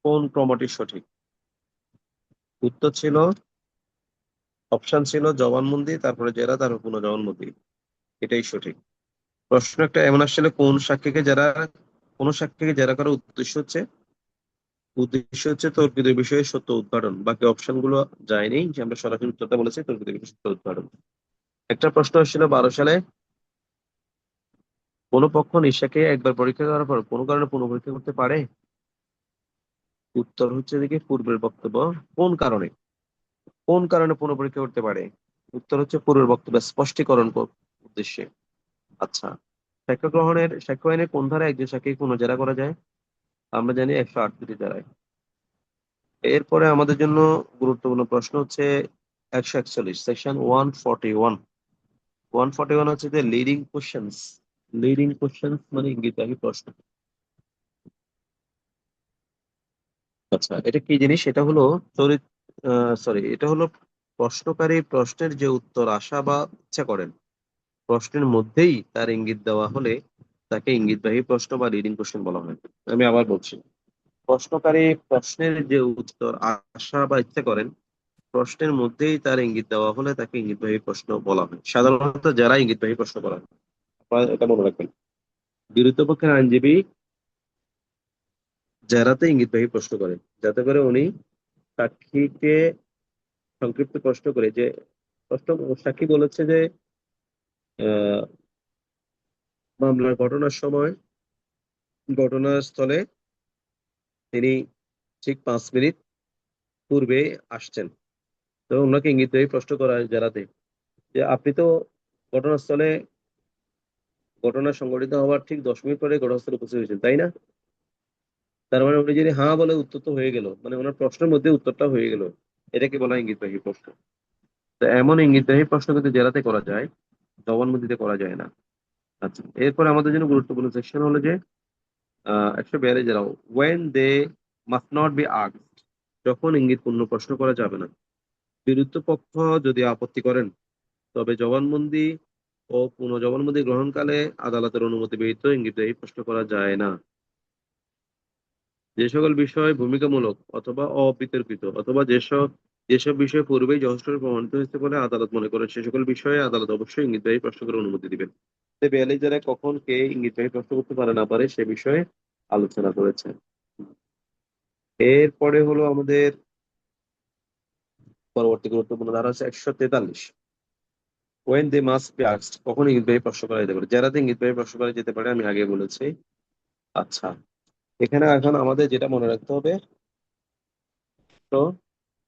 কোন ক্রমটি সঠিক? উত্তর ছিল, অপশন ছিল জবানবন্দি, তারপরে জেরা, তারপর পুনঃ জবানবন্দি। এটাই সঠিক। প্রশ্ন একটা এমন আসছিল, কোন সাক্ষীকে জেরা করার উদ্দেশ্য হচ্ছে তর্কিত বিষয়ে সত্য উদ্ঘাটন। বাকি অপশন গুলো যায়নি, যে আমরা সরাসরি উত্তরটা বলেছি তর্কিত বিষয়ে সত্য উদ্ঘাটন। একটা প্রশ্ন আসছিল 12 সালে, কোন পক্ষ নিশাকে একবার পরীক্ষা করার পর কোনো কারণে পুনঃপরীক্ষা করতে পারে? উত্তর হচ্ছে দেখি পূর্বের বক্তব্য। কোন কারণে কোন কারণে পুনঃপরীক্ষা করতে পারে? উত্তর হচ্ছে পূর্বের বক্তব্য স্পষ্টীকরণ উদ্দেশ্যে। আচ্ছা, সাক্ষ্য আইনের কোন ধারায় একজন সাক্ষীকে পুনঃজেরা করা যায়? আমরা জানি 138 ধারায়। এরপরে আমাদের জন্য গুরুত্বপূর্ণ প্রশ্ন হচ্ছে 141, সেকশন 141। 141 হচ্ছে যে লিডিং কোশ্চেন্স। লিডিং কোশ্চেন্স মানে ইঙ্গিতবাহী প্রশ্ন। আচ্ছা, এটা কি জিনিস? এটা হলো চরিত এটা হলো প্রশ্নকারী প্রশ্নের যে উত্তর আশা বা ইচ্ছা করেন, প্রশ্নের মধ্যেই তার ইঙ্গিত দেওয়া হলে তাকে ইঙ্গিতবাহী প্রশ্ন বা লিডিং কোশ্চেন বলা হয়। আমি আবার বলছি, প্রশ্নকারী প্রশ্নের যে উত্তর আশা বা ইচ্ছা করেন, প্রশ্নের মধ্যেই তার ইঙ্গিত দেওয়া হলে তাকে ইঙ্গিতবাহী প্রশ্ন বলা হয়। সাধারণত যারা ইঙ্গিতবাহী প্রশ্ন করা হয়, আপনারা এটা মনে রাখবেন। বিরুদ্ধ পক্ষের আইনজীবী জেরাতে ইঙ্গিতবাহী প্রশ্ন করেন, যাতে করে উনি সাক্ষীকে সংক্ষিপ্ত প্রশ্ন করে, যে প্রশ্ন সাক্ষী বলেছে যে আহ, মামলার ঘটনার সময় ঘটনাস্থলে তিনি ঠিক 5 মিনিট পূর্বে আসছেন। তো ওনাকে ইঙ্গিতবাহী প্রশ্ন করা হয় জেরাতে, যে আপনি তো ঘটনাস্থলে, ঘটনা সংঘটিত হওয়ার ঠিক 10 মিনিট পরে ঘটনাস্থলে উপস্থিত হয়েছেন, তাই না? তার মানে উনি যদি হ্যাঁ বলে উত্তর তো হয়ে গেল, মানে ওনার প্রশ্নের মধ্যে উত্তরটা হয়ে গেল। এটাকে বলা হয় ইঙ্গিতবাহী প্রশ্ন। তো এমন ইঙ্গিতবাহী প্রশ্ন কিন্তু জেরাতে করা যায়, জবানবন্দিতে করা যায় না। আচ্ছা, এরপর আমাদের জন্য গুরুত্বপূর্ণ সেকশন হলো যে 142 জেরা, when they must not be asked, যখন ইঙ্গিতপূর্ণ প্রশ্ন করা যাবে না। বিরুদ্ধ পক্ষ যদি আপত্তি করেন, তবে জবানবন্দি ও পুনঃ জবানবন্দি গ্রহণকালে আদালতের অনুমতি ব্যতীত ইঙ্গিতবাহী প্রশ্ন করা যায় না। যে সকল বিষয় ভূমিকামূলক অথবা অবিতর্কিত, অথবা যেসব বিষয় পূর্বেই যথেষ্ট প্রমাণিত হয়েছে বলে আদালত মনে করেন, সে সকল বিষয়ে আদালত অবশ্যই ইঙ্গিতবাহী প্রশ্ন করার অনুমতি দিবেন। 42 ধারায় কখন কে ইঙ্গিতবাহী প্রশ্ন করতে পারে না পারে সে বিষয়ে আলোচনা করেছে। এরপরে হলো আমাদের পরবর্তী গুরুত্বপূর্ণ ধারা হচ্ছে 143, when they must be asked, কখন ইঙ্গিতবাহী প্রশ্ন করা যেতে পারে? জেরাতে ইঙ্গিতবাহী প্রশ্ন করা যেতে পারে, আমি আগে বলেছি। আচ্ছা, এখানে এখন আমাদের যেটা মনে রাখতে হবে,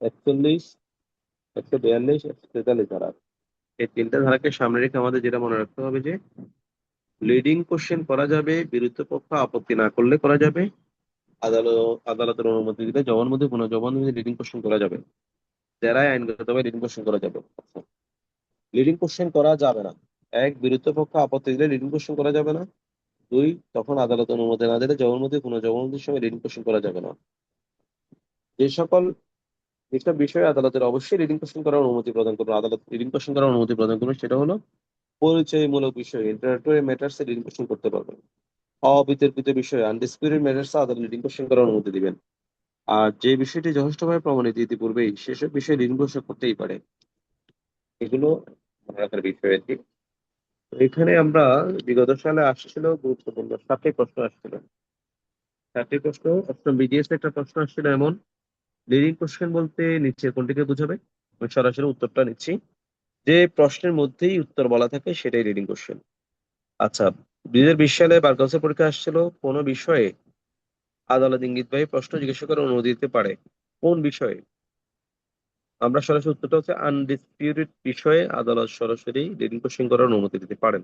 141, 142, 143 ধারা, এই 3টা ধারাকে সামনে রেখে আমাদের যেটা মনে রাখতে হবে যে লিডিং কোশ্চেন করা যাবে, বিরুদ্ধ পক্ষ আপত্তি না করলে করা যাবে, আদালতের অনুমতি দিলে জবানবন্দি পুনঃ জবানবন্দি লিডিং কোশ্চেন করা যাবে, জেরায় আইনগতভাবে লিডিং কোশ্চেন করা যাবে। লিডিং কোশ্চেন করা যাবে না, এক, বিরুদ্ধ পক্ষ আপত্তি দিলে লিডিং কোশ্চেন করা যাবে না। দুই, তখন আদালত অনুমতি না দিলে জবানবন্দি পুনঃ জবানবন্দির সময় লিডিং কোশ্চেন করা যাবে না। যে সকল যেসব বিষয়ে আদালতের অবশ্যই লিডিং কোশ্চেন করার অনুমতি প্রদান করবে, আদালত লিডিং কোশ্চেন করার অনুমতি প্রদান করবে, সেটা হলো পরিচয়মূলক বিষয়, ইন্টারোগেটরি ম্যাটারসে লিডিং কোশ্চেন করতে পারবেন। অবিতর্কিত বিষয়, আনডিসপিউটেড ম্যাটারসে আদালত লিডিং কোশ্চেন করার অনুমতি দিবেন। আর যে বিষয়টি যথেষ্টভাবে প্রমাণিত ইতিপূর্বেই, সেসব বিষয়ে লিডিং কোশ্চেন করতেই পারে। এগুলো মনে রাখার বিষয় আর কি। তো এখানে আমরা বিগত সালে আসছিল গুরুত্বপূর্ণ 7টি প্রশ্ন আসছিল। 7টি প্রশ্ন, অষ্টম বিজিএস একটা প্রশ্ন আসছিল এমন, লিডিং কোশ্চেন বলতে নিচে কোনটিকে বোঝাবে? আমি সরাসরি উত্তরটা নিচ্ছি, যে প্রশ্নের মধ্যেই উত্তর বলা থাকে সেটাই লিডিং কোশ্চেন। আচ্ছা, 2020 সালে বার কাউন্সিল পরীক্ষা আসছিল, কোন বিষয়ে আদালত ইঙ্গিতবাহী প্রশ্ন জিজ্ঞাসা করার অনুমতি দিতে পারে? কোন বিষয়ে? আমরা সরাসরি উত্তরটা হচ্ছে আনডিসপিউটেড বিষয়ে আদালত সরাসরি লিডিং কোশ্চেন করার অনুমতি দিতে পারেন।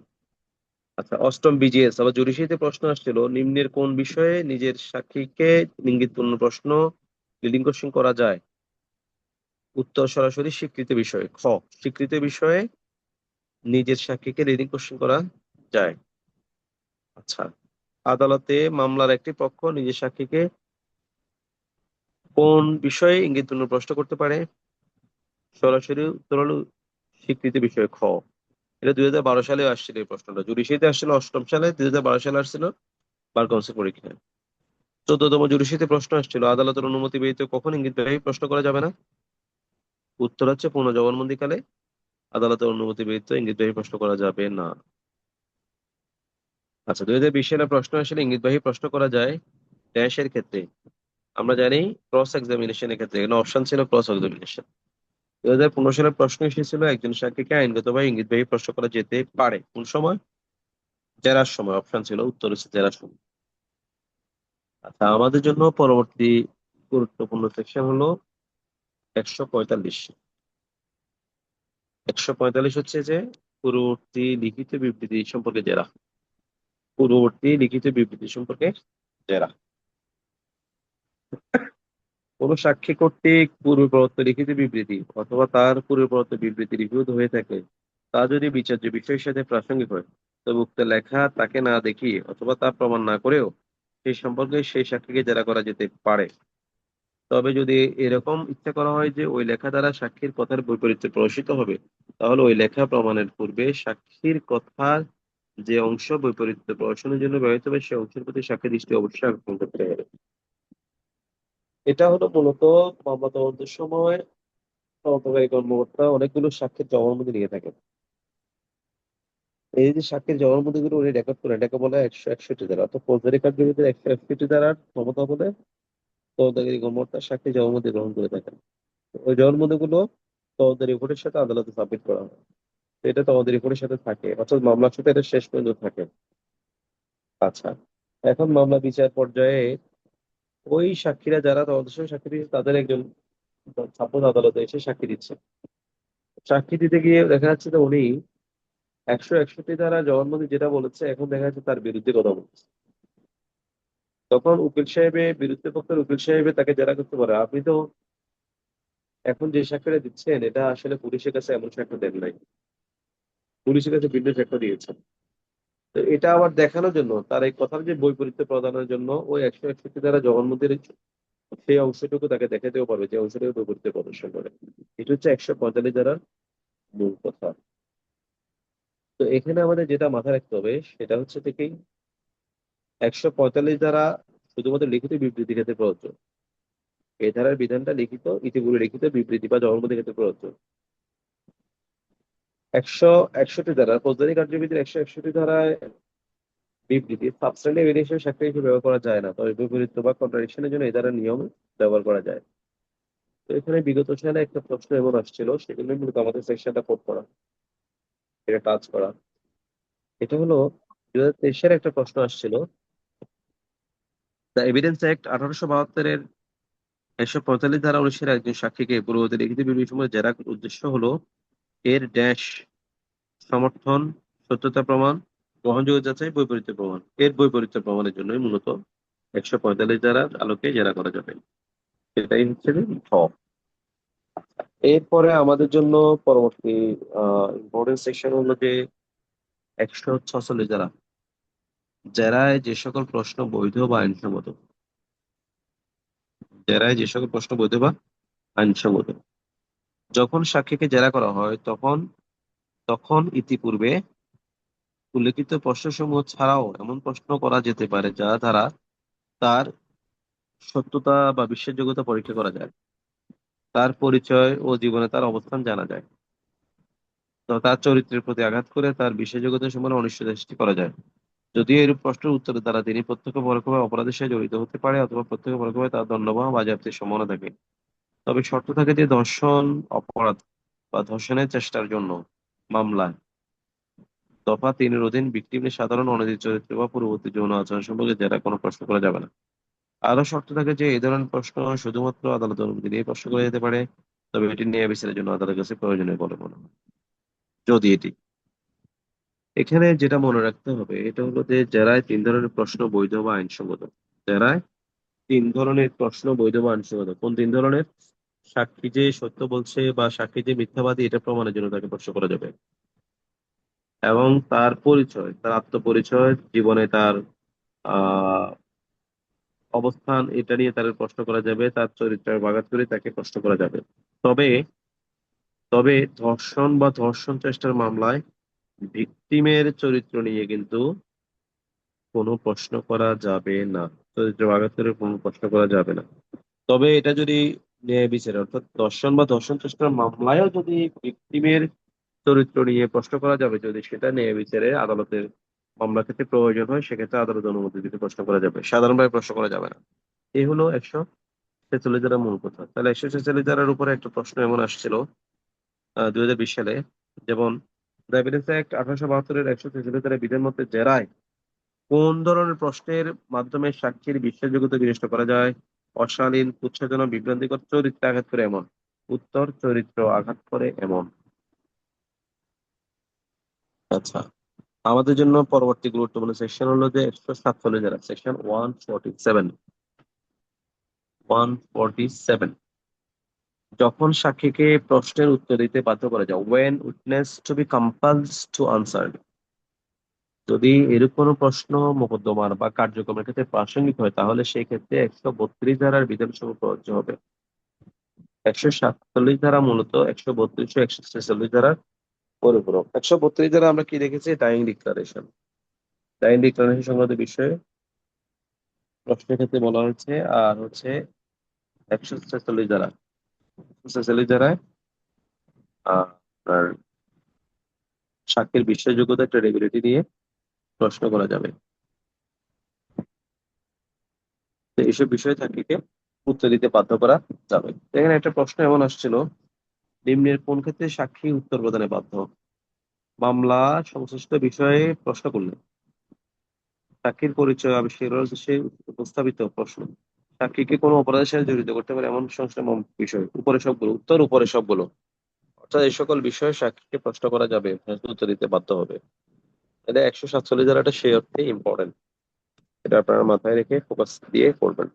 আচ্ছা, অষ্টম বিজিএস আবার জুডিশিতে প্রশ্ন আসছিল, নিম্নের কোন বিষয়ে নিজের সাক্ষীকে ইঙ্গিতপূর্ণ প্রশ্ন লিডিং কোশ্চেন করা যায়? উত্তর সরাসরি স্বীকৃত বিষয়ে। খ, স্বীকৃত বিষয়ে নিজের সাক্ষীকে রিডিং কোশ্চেন করা যায়। আচ্ছা, আদালতে মামলার একটি পক্ষ নিজের সাক্ষীকে কোন বিষয়ে ইঙ্গিতপূর্ণ প্রশ্ন করতে পারে? সরাসরি উত্তর হলো স্বীকৃত বিষয়। খ, এটা 2012 সালে আসছিল এই প্রশ্নটা, জুডিশিতে আসছিল 8ম সালে, 2012 সালে আসছিল বার কাউন্সিল পরীক্ষায়। 14তম জুডিশিতে প্রশ্ন আসছিল আদালতের অনুমতি ব্যতীত কখন ইঙ্গিতবাহী প্রশ্ন করা যাবে না? উত্তর হচ্ছে পূর্ণ জবানবন্দিকালে আদালতের অনুমতি ব্যতীত ইঙ্গিতবাহী প্রশ্ন করা যাবে না। আচ্ছা, 2020 সালে প্রশ্ন আসলে ইঙ্গিতবাহী প্রশ্ন করা যায় ড্যাশের ক্ষেত্রে। আমরা জানি ক্রস এক্সামিনেশনের ক্ষেত্রে, এখানে অপশন ছিল ক্রস এক্সামিনেশন। 2015 সালে প্রশ্ন এসেছিল একজন সাক্ষীকে আইনগতভাবে ইঙ্গিতবাহী প্রশ্ন করা যেতে পারে কোন সময়? জেরার সময়। অপশন ছিল, উত্তর হচ্ছে জেরার সময়। আচ্ছা, আমাদের জন্য পরবর্তী গুরুত্বপূর্ণ সেকশন হলো 145। 145 হচ্ছে যে পূর্ববর্তী লিখিত বিবৃতি সম্পর্কে জেরা। পূর্ববর্তী লিখিত বিবৃতি সম্পর্কে জেরা। কোন সাক্ষী কর্তৃক পূর্বে প্রদত্ত লিখিত বিবৃতি অথবা তার পূর্বে প্রদত্ত বিবৃতি রিভিউড হয়ে থাকে, তা যদি বিচার্য বিষয়ের সাথে প্রাসঙ্গিক হয়, তবে উক্ত লেখা তাকে না দেখিয়ে অথবা তা প্রমাণ না করেও সেই সম্পর্কে সেই সাক্ষীকে জেরা করা যেতে পারে। তবে যদি এরকম ইচ্ছা করা হয় যে ওই লেখা দ্বারা সাক্ষীর কথার বৈপরীত্যে প্রদর্শিত হবে, তাহলে ওই লেখা প্রমাণের পূর্বে সাক্ষীর কথার যে অংশ বৈপরীত্য প্রদর্শনের জন্য ব্যবহৃত হবে সে অংশের প্রতি সাক্ষী দৃষ্টি অবশ্যই আকর্ষণ করতে হবে। এটা হলো মূলত মামলা তদন্তের সময় তদন্তকারী কর্মকর্তা অনেকগুলো সাক্ষীর জবানবন্দি নিয়ে থাকেন। এই যে সাক্ষীর জবানবন্দি গুলো উনি রেকর্ড করেন, এটাকে বলে 161 ধারা, অর্থাৎ ফৌজদারি কার্যবিধির 161 ধারার ক্ষমতা বলে তদন্তকারী কর্মকর্তা সাক্ষীর জবানবন্দি গ্রহণ করে থাকেন। ওই জবানবন্দি গুলো তদন্তের রিপোর্টের সাথে আদালতে সাবমিট করা হয়। তো এটা তদন্তের রিপোর্টের সাথে থাকে, অর্থাৎ মামলার সাথে এটা শেষ পর্যন্ত থাকে। আচ্ছা, এখন মামলা বিচার পর্যায়ে ওই সাক্ষীরা যারা তদন্তের সময় সাক্ষী দিচ্ছে তাদের একজন সাপোজ আদালতে এসে সাক্ষী দিচ্ছে। সাক্ষী দিতে গিয়ে দেখা যাচ্ছে যে উনি 161 ধারা জবানবন্দি যেটা বলেছে এখন দেখা যাচ্ছে তার বিরুদ্ধে কথা বলছে। তখন উকিল সাহেবের বিরুদ্ধে পক্ষের উকিল সাহেবে তাকে জেরা করতে পারে, আপনি তো এখন যে সাক্ষ্যটা দিচ্ছেন এটা আসলে পুলিশের কাছে এমন সাক্ষ্য দেন নাই, পুলিশের কাছে ভিন্ন সাক্ষ্য দিয়েছেন। তো এটা আবার দেখানোর জন্য তার এই কথার যে বৈপরীত্য প্রদানের জন্য ওই 161 ধারা জবানবন্দির সেই অংশটুকু তাকে দেখাতেও পারবে যে অংশটুকু বৈপরীত্য প্রদর্শন করে। এটা হচ্ছে 145 ধারার মূল কথা। তো এখানে আমাদের যেটা মাথায় রাখতে হবে সেটা হচ্ছে থেকেই 145 ধারা শুধুমাত্র লিখিত বিবৃতি ক্ষেত্রে প্রযোজ্য। এই ধারার বিধানটা লিখিত, ইতিপূর্বে লিখিত বিবৃতি বা জবানবন্দি ক্ষেত্রে প্রযোজ্য। 161 ধারা ফৌজদারি কার্যবিধির 161 ধারায় বিবৃতি সাবস্ট্যান্টিভ এভিডেন্স হিসেবে সাক্ষ্য হিসেবে ব্যবহার করা যায় না, তবে বিপরীত বা কন্ট্রাডিকশনের জন্য এই ধারার নিয়ম ব্যবহার করা যায়। তো এখানে বিগত সালে একটা প্রশ্ন এমন আসছিল, সেগুলো মূলত আমাদের সেকশনটা কোট করা, এটা টাচ করা। এটা হলো 2023 সালে একটা প্রশ্ন আসছিল, দ্য এভিডেন্স অ্যাক্ট 1872 এর 145 ধারা অনুসারে একজন সাক্ষীকে পূর্ববর্তী লিখিত বিবৃতির সময় জেরার উদ্দেশ্য হলো এর ড্যাশ সমর্থন, সত্যতা প্রমাণ, গ্রহণযোগ্য যাচাই, বৈপরীত্য প্রমাণ। এর বৈপরীত্য প্রমাণের জন্যই মূলত 145 ধারার আলোকে জেরা করা যাবে। সেটাই হচ্ছে যে ঠ। এরপরে আমাদের জন্য পরবর্তী ইম্পর্টেন্ট সেকশন হলো যে 146 ধারা, জেরায় যে সকল প্রশ্ন বৈধ বা আইনসঙ্গত। জেরায় যে সকল প্রশ্ন বৈধ বা আইনসঙ্গত। যখন সাক্ষীকে জেরা করা হয় তখন তখন ইতিপূর্বে উল্লেখিত প্রশ্নসমূহ ছাড়াও এমন প্রশ্ন করা যেতে পারে যা দ্বারা তার সত্যতা বা বিশ্বাসযোগ্যতা পরীক্ষা করা যায়, তার পরিচয় ও জীবনে তার অবস্থান জানা যায়, তো তার চরিত্রের প্রতি আঘাত করে তার বিশ্বাসযোগ্যতা সম্পর্কে অনিশ্চয়তা সৃষ্টি করা যায়। যদিও এরূপ প্রশ্নের উত্তরের দ্বারা তিনি প্রত্যক্ষ পরোক্ষভাবে অপরাধের সাথে জড়িত হতে পারে অথবা প্রত্যক্ষ পরোক্ষভাবে তার দণ্ড বা বাজেয়াপ্তির সম্ভাবনা থাকে। তবে শর্ত থাকে যে ধর্ষণ অপরাধ বা ধর্ষণের চেষ্টার জন্য মামলায় দফা 3 এর অধীন ভিকটিমের সাধারণ অনৈতিক চরিত্র বা পূর্ববর্তী যৌন আচরণ সম্পর্কে জেরা কোনো প্রশ্ন করা যাবে না। আরো শর্ত থাকে যে এই ধরনের প্রশ্ন শুধুমাত্র আদালতের অনুমতি নিয়ে প্রশ্ন করা যেতে পারে, তবে এটি ন্যায় বিচারের জন্য আদালতের কাছে প্রয়োজনীয় বলে মনে হয়। যদি এটি, এখানে যেটা মনে রাখতে হবে এটা হলো যে জেরায় 3 ধরনের প্রশ্ন বৈধ বা আইনসঙ্গত। জেরায় 3 ধরনের প্রশ্ন বৈধ বা আইনসঙ্গত। কোন 3 ধরনের? সাক্ষী যে সত্য বলছে বা সাক্ষী যে মিথ্যাবাদী এটা প্রমাণের জন্য তাকে প্রশ্ন করা যাবে। এবং তার পরিচয়, তার আত্মপরিচয়, জীবনে তার আহ অবস্থান এটা নিয়ে তার প্রশ্ন করা যাবে, তার চরিত্রের বাগাত করে তাকে প্রশ্ন করা যাবে। তবে তবে ধর্ষণ বা ধর্ষণ চেষ্টার মামলায় ভিকটিমের চরিত্র নিয়ে কিন্তু কোনো প্রশ্ন করা যাবে না। চরিত্র বাগাত করে কোনো প্রশ্ন করা যাবে না। তবে এটা যদি ন্যায় বিচারে, অর্থাৎ ধর্ষণ বা ধর্ষণ চেষ্টার মামলায়ও যদি ভিকটিমের চরিত্র নিয়ে প্রশ্ন করা যাবে, যদি সেটা ন্যায় বিচারে আদালতের মামলা ক্ষেত্রে প্রয়োজন হয়, সেক্ষেত্রে আদালত অনুমতি দিতে প্রশ্ন করা যাবে, সাধারণভাবে প্রশ্ন করা যাবে না। এই হলো 146 ধারার মূল কথা। তাহলে 146 ধারার উপরে একটা প্রশ্ন এমন আসছিল 2020 সালে, যেমন দ্য এভিডেন্স অ্যাক্ট 1872-এর 146 ধারার বিধান মতে জেরায় কোন ধরনের প্রশ্নের মাধ্যমে সাক্ষীর বিশ্বাসযোগ্যতা বিনষ্ট করা যায়? অশালীন, উৎসাহজনক, বিভ্রান্তিকর, চরিত্রে আঘাত করে এমন। উত্তর: চরিত্র আঘাত করে এমন। আচ্ছা, আমাদের জন্য পরবর্তী গুরুত্বপূর্ণ সেকশন হলো যে 147 ধারা, সেকশন 147। 147, যখন সাক্ষীকে প্রশ্নের উত্তর দিতে বাধ্য করা যায়, when witness to be compelled to answer, যদি এরূপ কোনো প্রশ্ন মোকদ্দমার বা কার্যক্রমের ক্ষেত্রে প্রাসঙ্গিক হয়, তাহলে সেই ক্ষেত্রে 132 ধারার বিধানসভা প্রযোজ্য হবে। 147 ধারা মূলত 132 ও 146 ধারার পরিপূরক। 132 ধারা আমরা কি দেখেছি? Dyeing declaration. ডাইং ডিক্লারেশন সংক্রান্ত বিষয়ে প্রশ্নের ক্ষেত্রে বলা হয়েছে। আর হচ্ছে 146 ধারা, 146 ধারায় আপনার সাক্ষীর বিশ্বাসযোগ্যতা, ক্রেডিবিলিটি নিয়ে প্রশ্ন করা যাবে। তো এইসব বিষয়ে সাক্ষীকে উত্তর দিতে বাধ্য করা যাবে। তো এখানে একটা প্রশ্ন এমন আসছিল, নিম্নের কোন ক্ষেত্রে সাক্ষী উত্তর প্রদানে বাধ্য? মামলা সংশ্লিষ্ট বিষয়ে প্রশ্ন করলে সাক্ষীর পরিচয় আবিষ্কারের উদ্দেশ্যে উপস্থাপিত প্রশ্ন সাক্ষীকে কোনো অপরাধের সাথে জড়িত করতে পারে এমন সংশ্লিষ্ট বিষয়, উপরে সবগুলো উত্তর, উপরে সবগুলো, অর্থাৎ এই সকল বিষয়ে সাক্ষীকে প্রশ্ন করা যাবে, উত্তর দিতে বাধ্য হবে। এটা 147 ধারাটা সেই অর্থে ইম্পর্টেন্ট, এটা আপনারা মাথায় রেখে ফোকাস দিয়ে পড়বেন।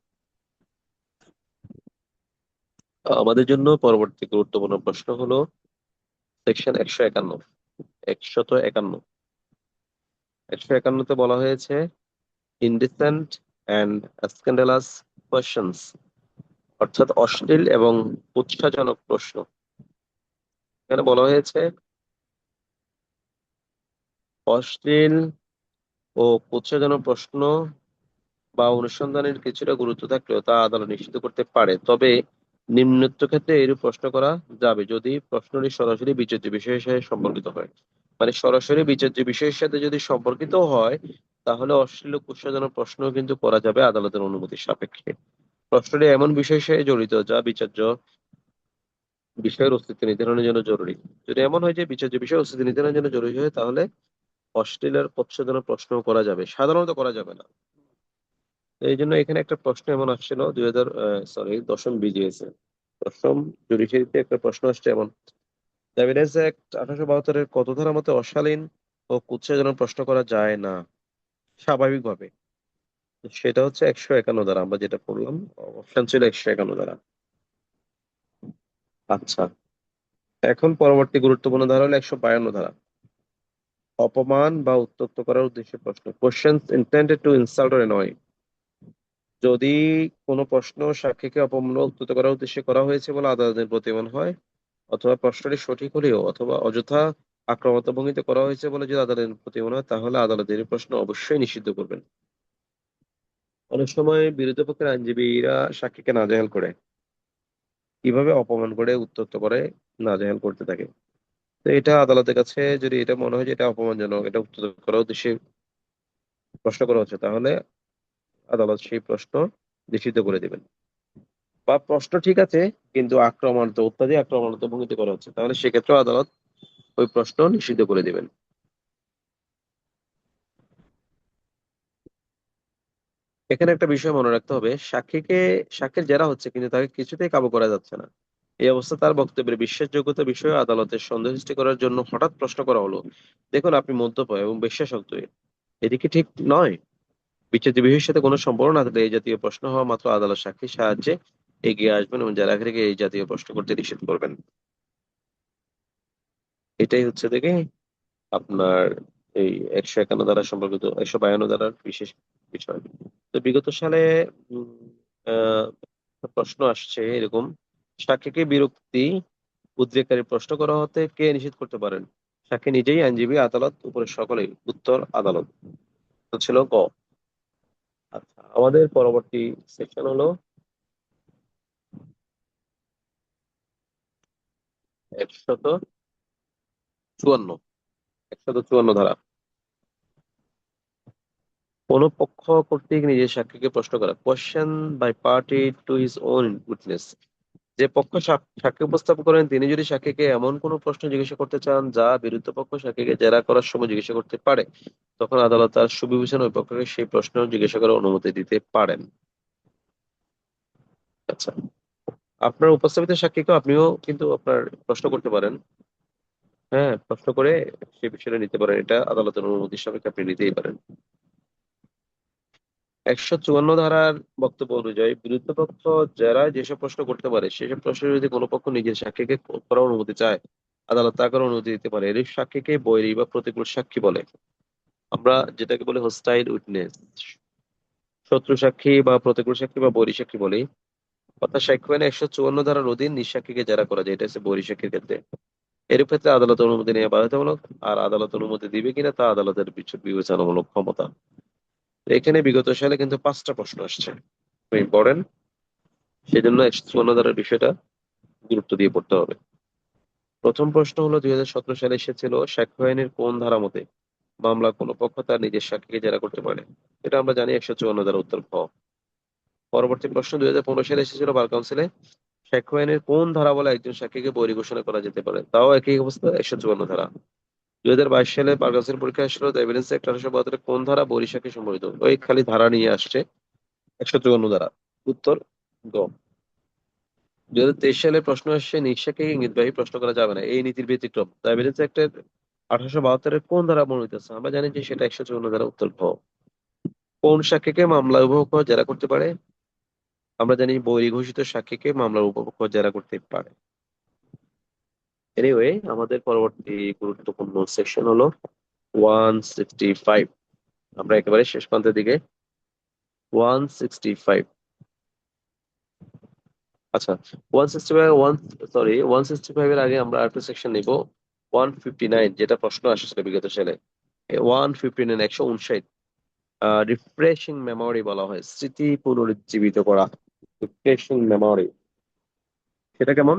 আমাদের জন্য পরবর্তী গুরুত্বপূর্ণ প্রশ্ন হলো সেকশন 151। 151, 151-তে বলা হয়েছে ইনডিসেন্ট অ্যান্ড স্ক্যান্ডালাস কোয়েশ্চেনস, অর্থাৎ অশ্লীল এবং উৎসাহজনক প্রশ্ন। এখানে বলা হয়েছে অশ্লীল ও উৎসাহজনক প্রশ্ন বা অনুসন্ধানের কিছুটা গুরুত্ব থাকলেও তা আদালত নিশ্চিত করতে পারে, তবে নিম্নোক্ত ক্ষেত্রে এরূপ প্রশ্ন করা যাবে যদি প্রশ্নটি সরাসরি বিচার্য বিষয়ের সাথে সম্পর্কিত হয়। মানে সরাসরি বিচার্য বিষয়ের সাথে যদি সম্পর্কিত হয়, তাহলে অশ্লীল ও উৎসাহজনক প্রশ্ন কিন্তু করা যাবে আদালতের অনুমতির সাপেক্ষে। প্রশ্নটি এমন বিষয়ের সাথে জড়িত যা বিচার্য বিষয়ের অস্তিত্ব নির্ধারণের জন্য জরুরি। যদি এমন হয় যে বিচার্য বিষয়ের অস্তিত্ব নির্ধারণের জন্য জরুরি হয়, তাহলে অশ্লীল আর উৎসাহজনক প্রশ্ন করা যাবে, সাধারণত করা যাবে না। তো এই জন্য এখানে একটা প্রশ্ন এমন আসছিল দশম বিজিএস এ, দশম জুডিশিয়ারিতে একটা প্রশ্ন আসছে এমন, দ্য এভিডেন্স অ্যাক্ট 1872-এর কত ধারা মতে অশালীন ও উৎসাহজনক প্রশ্ন করা যায় না স্বাভাবিকভাবে? তো সেটা হচ্ছে 151 ধারা, আমরা যেটা পড়লাম, অপশন ছিল 151 ধারা। আচ্ছা, এখন পরবর্তী গুরুত্বপূর্ণ ধারা হলো 152 ধারা, অপমান বা উত্ত্যক্ত করার উদ্দেশ্যে প্রশ্ন, questions intended to insult or annoy. যদি কোনো প্রশ্ন সাক্ষীকে অপমান বা উত্ত্যক্ত করার উদ্দেশ্যে করা হয়েছে বলে আদালতের প্রতীয়মান হয়, অথবা প্রশ্নটি সঠিক হলেও অথবা অযথা আক্রমণাত্মক ভঙ্গিতে করা হয়েছে বলে যদি আদালতের প্রতীয়মান হয়, তাহলে আদালতের এই প্রশ্ন অবশ্যই নিষিদ্ধ করবেন। অনেক সময় বিরোধী পক্ষের আইনজীবীরা সাক্ষীকে নাজেহাল করে, কিভাবে অপমান করে, উত্ত্যক্ত করে, নাজেহাল করতে থাকে। তো এটা আদালতের কাছে যদি এটা মনে হয় যে এটা অপমানজনক, এটা উত্ত্যক্ত করার উদ্দেশ্যে প্রশ্ন করা হচ্ছে, তাহলে আদালত সেই প্রশ্ন নিষিদ্ধ করে দিবেন। বা প্রশ্ন ঠিক আছে কিন্তু আক্রমণাত্মক, অত্যাধিক আক্রমণাত্মক ভঙ্গিতে করা হচ্ছে, তাহলে সেক্ষেত্রে আদালত ওই প্রশ্ন নিষিদ্ধ করে দিবেন। এখানে একটা বিষয় মনে রাখতে হবে, সাক্ষীর জেরা হচ্ছে কিন্তু তাকে কিছুতেই কাবু করা যাচ্ছে না। এই অবস্থা তার বক্তব্যের বিশ্বাসযোগ্যতা বিষয়ে আদালতের সন্দেহ সৃষ্টি করার জন্য হঠাৎ প্রশ্ন করা হলো, দেখুন আপনি মদ্যপ এবং বিশ্বাসক্ত, এদিকে ঠিক নয়। বিচার্য বিষয়ের সাথে কোনো সম্পর্ক না থাকলে এই জাতীয় প্রশ্ন হওয়া মাত্র আদালত সাক্ষীর সাহায্যে এগিয়ে আসবেন এবং জেলাখালিকে এই জাতীয় প্রশ্ন করতে নিষেধ করবেন। এটাই হচ্ছে দেখে আপনার এই 151 ধারা সম্পর্কিত, 152 ধারার বিশেষ বিষয়। তো বিগত সালে উম, আহ, প্রশ্ন আসছে এরকম: সাক্ষীকে বিরক্তি উদ্রেককারী প্রশ্ন করা হতে কে নিষেধ করতে পারেন? সাক্ষী নিজেই, আইনজীবী, আদালত, উপরের সকলেই? উত্তর: আদালত। তো ছিল ক। আচ্ছা, আমাদের পরবর্তী সেকশন হলো 154। 154 ধারা: কোন পক্ষ কর্তৃক নিজের সাক্ষীকে প্রশ্ন করা। Question by party to his own witness. যে পক্ষ সাক্ষী উপস্থাপন করেন তিনি যদি সাক্ষীকে এমন কোনো প্রশ্ন জিজ্ঞাসা করতে চান যা বিরুদ্ধ পক্ষ সাক্ষীকে জেরা করার সময় জিজ্ঞাসা করতে পারে, তখন আদালত তার সুবিবেচনা ওই পক্ষকে সেই প্রশ্ন জিজ্ঞাসা করার অনুমতি দিতে পারেন। আচ্ছা, আপনার উপস্থাপিত সাক্ষীকে আপনিও কিন্তু আপনার প্রশ্ন করতে পারেন। হ্যাঁ, প্রশ্ন করে সেই বিষয়টা নিতে পারেন, এটা আদালতের অনুমতি সাপেক্ষে আপনি নিতেই পারেন। 154 ধারার বক্তব্য অনুযায়ী বিরুদ্ধ পক্ষ জেরায় যেসব প্রশ্ন করতে পারে সেসব প্রশ্ন যদি কোনো পক্ষ নিজের সাক্ষীকে করার অনুমতি চায়, আদালত তা করার অনুমতি দিতে পারে। এর সাক্ষীকে বৈরী বা প্রতিকূল সাক্ষী বলে। আমরা যেটাকে বলে হোস্টাইল উইটনেস, শত্রু সাক্ষী বা প্রতিকূল সাক্ষী বা বৈরী সাক্ষী বলি। অর্থাৎ সাক্ষ্য আইনে 154 ধারার অধীন নিঃসাক্ষীকে জেরা করা যায়, এটা হচ্ছে বৈরী সাক্ষীর ক্ষেত্রে। এর ক্ষেত্রে আদালত অনুমতি নেওয়া বাধ্যতামূলক, আর আদালত অনুমতি দিবে কিনা তা আদালতের বিবেচনামূলক ক্ষমতা। এখানে বিগত সালে কিন্তু 5টা প্রশ্ন আসছে, ইম্পর্টেন্ট। সেজন্য 154 ধারার বিষয়টা গুরুত্ব দিয়ে পড়তে হবে। প্রথম প্রশ্ন হলো 2017 সালে এসেছিল, সাক্ষ্য আইনের কোন ধারা মতে মামলা কোনো পক্ষ তার নিজের সাক্ষীকে জেরা করতে পারে? এটা আমরা জানি 154 ধারা, উত্তর খ। পরবর্তী প্রশ্ন 2015 সালে এসেছিল বার কাউন্সিলে, সাক্ষ্য আইনের কোন ধারা বলে একজন সাক্ষীকে বৈরী ঘোষণা করা যেতে পারে? তাও একই অবস্থা, 154 ধারা। 2022 সালে বার কাউন্সিল পরীক্ষা আসছিল, দ্য এভিডেন্স অ্যাক্ট 1872 কোন ধারা বৈরী সাক্ষী সম্বলিত? ওই খালি ধারা নিয়ে আসছে, 154 ধারা। উত্তর গ। 2023 সালে প্রশ্ন আসছে, নিঃসাক্ষীকে ইঙ্গিতবাহী প্রশ্ন করা যাবে না, এই নীতির ব্যতিক্রম দ্য এভিডেন্স অ্যাক্টের 1872 কোন ধারা বর্ণিত আছে? আমরা জানি যে সেটা 154 ধারা, উত্তর খ। কোন সাক্ষীকে মামলা উপপক্ষ জেরা করতে পারে? আমরা জানি বৈরী ঘোষিত সাক্ষীকে মামলার উপপক্ষ জেরা করতে পারে। এনিওয়ে, আমাদের পরবর্তী গুরুত্বপূর্ণ সেকশন হলো 165। আমরা একেবারে শেষ প্রান্তের দিকে। 165। আচ্ছা, 165 165 এর আগে আমরা আরেকটা সেকশন নিব, 159, যেটা প্রশ্ন আসছিল বিগত সালে। 159, 159 রিফ্রেশিং মেমোরি বলা হয়, স্মৃতি পুনরুজ্জীবিত করা। রিফ্রেশিং মেমোরি সেটা কেমন?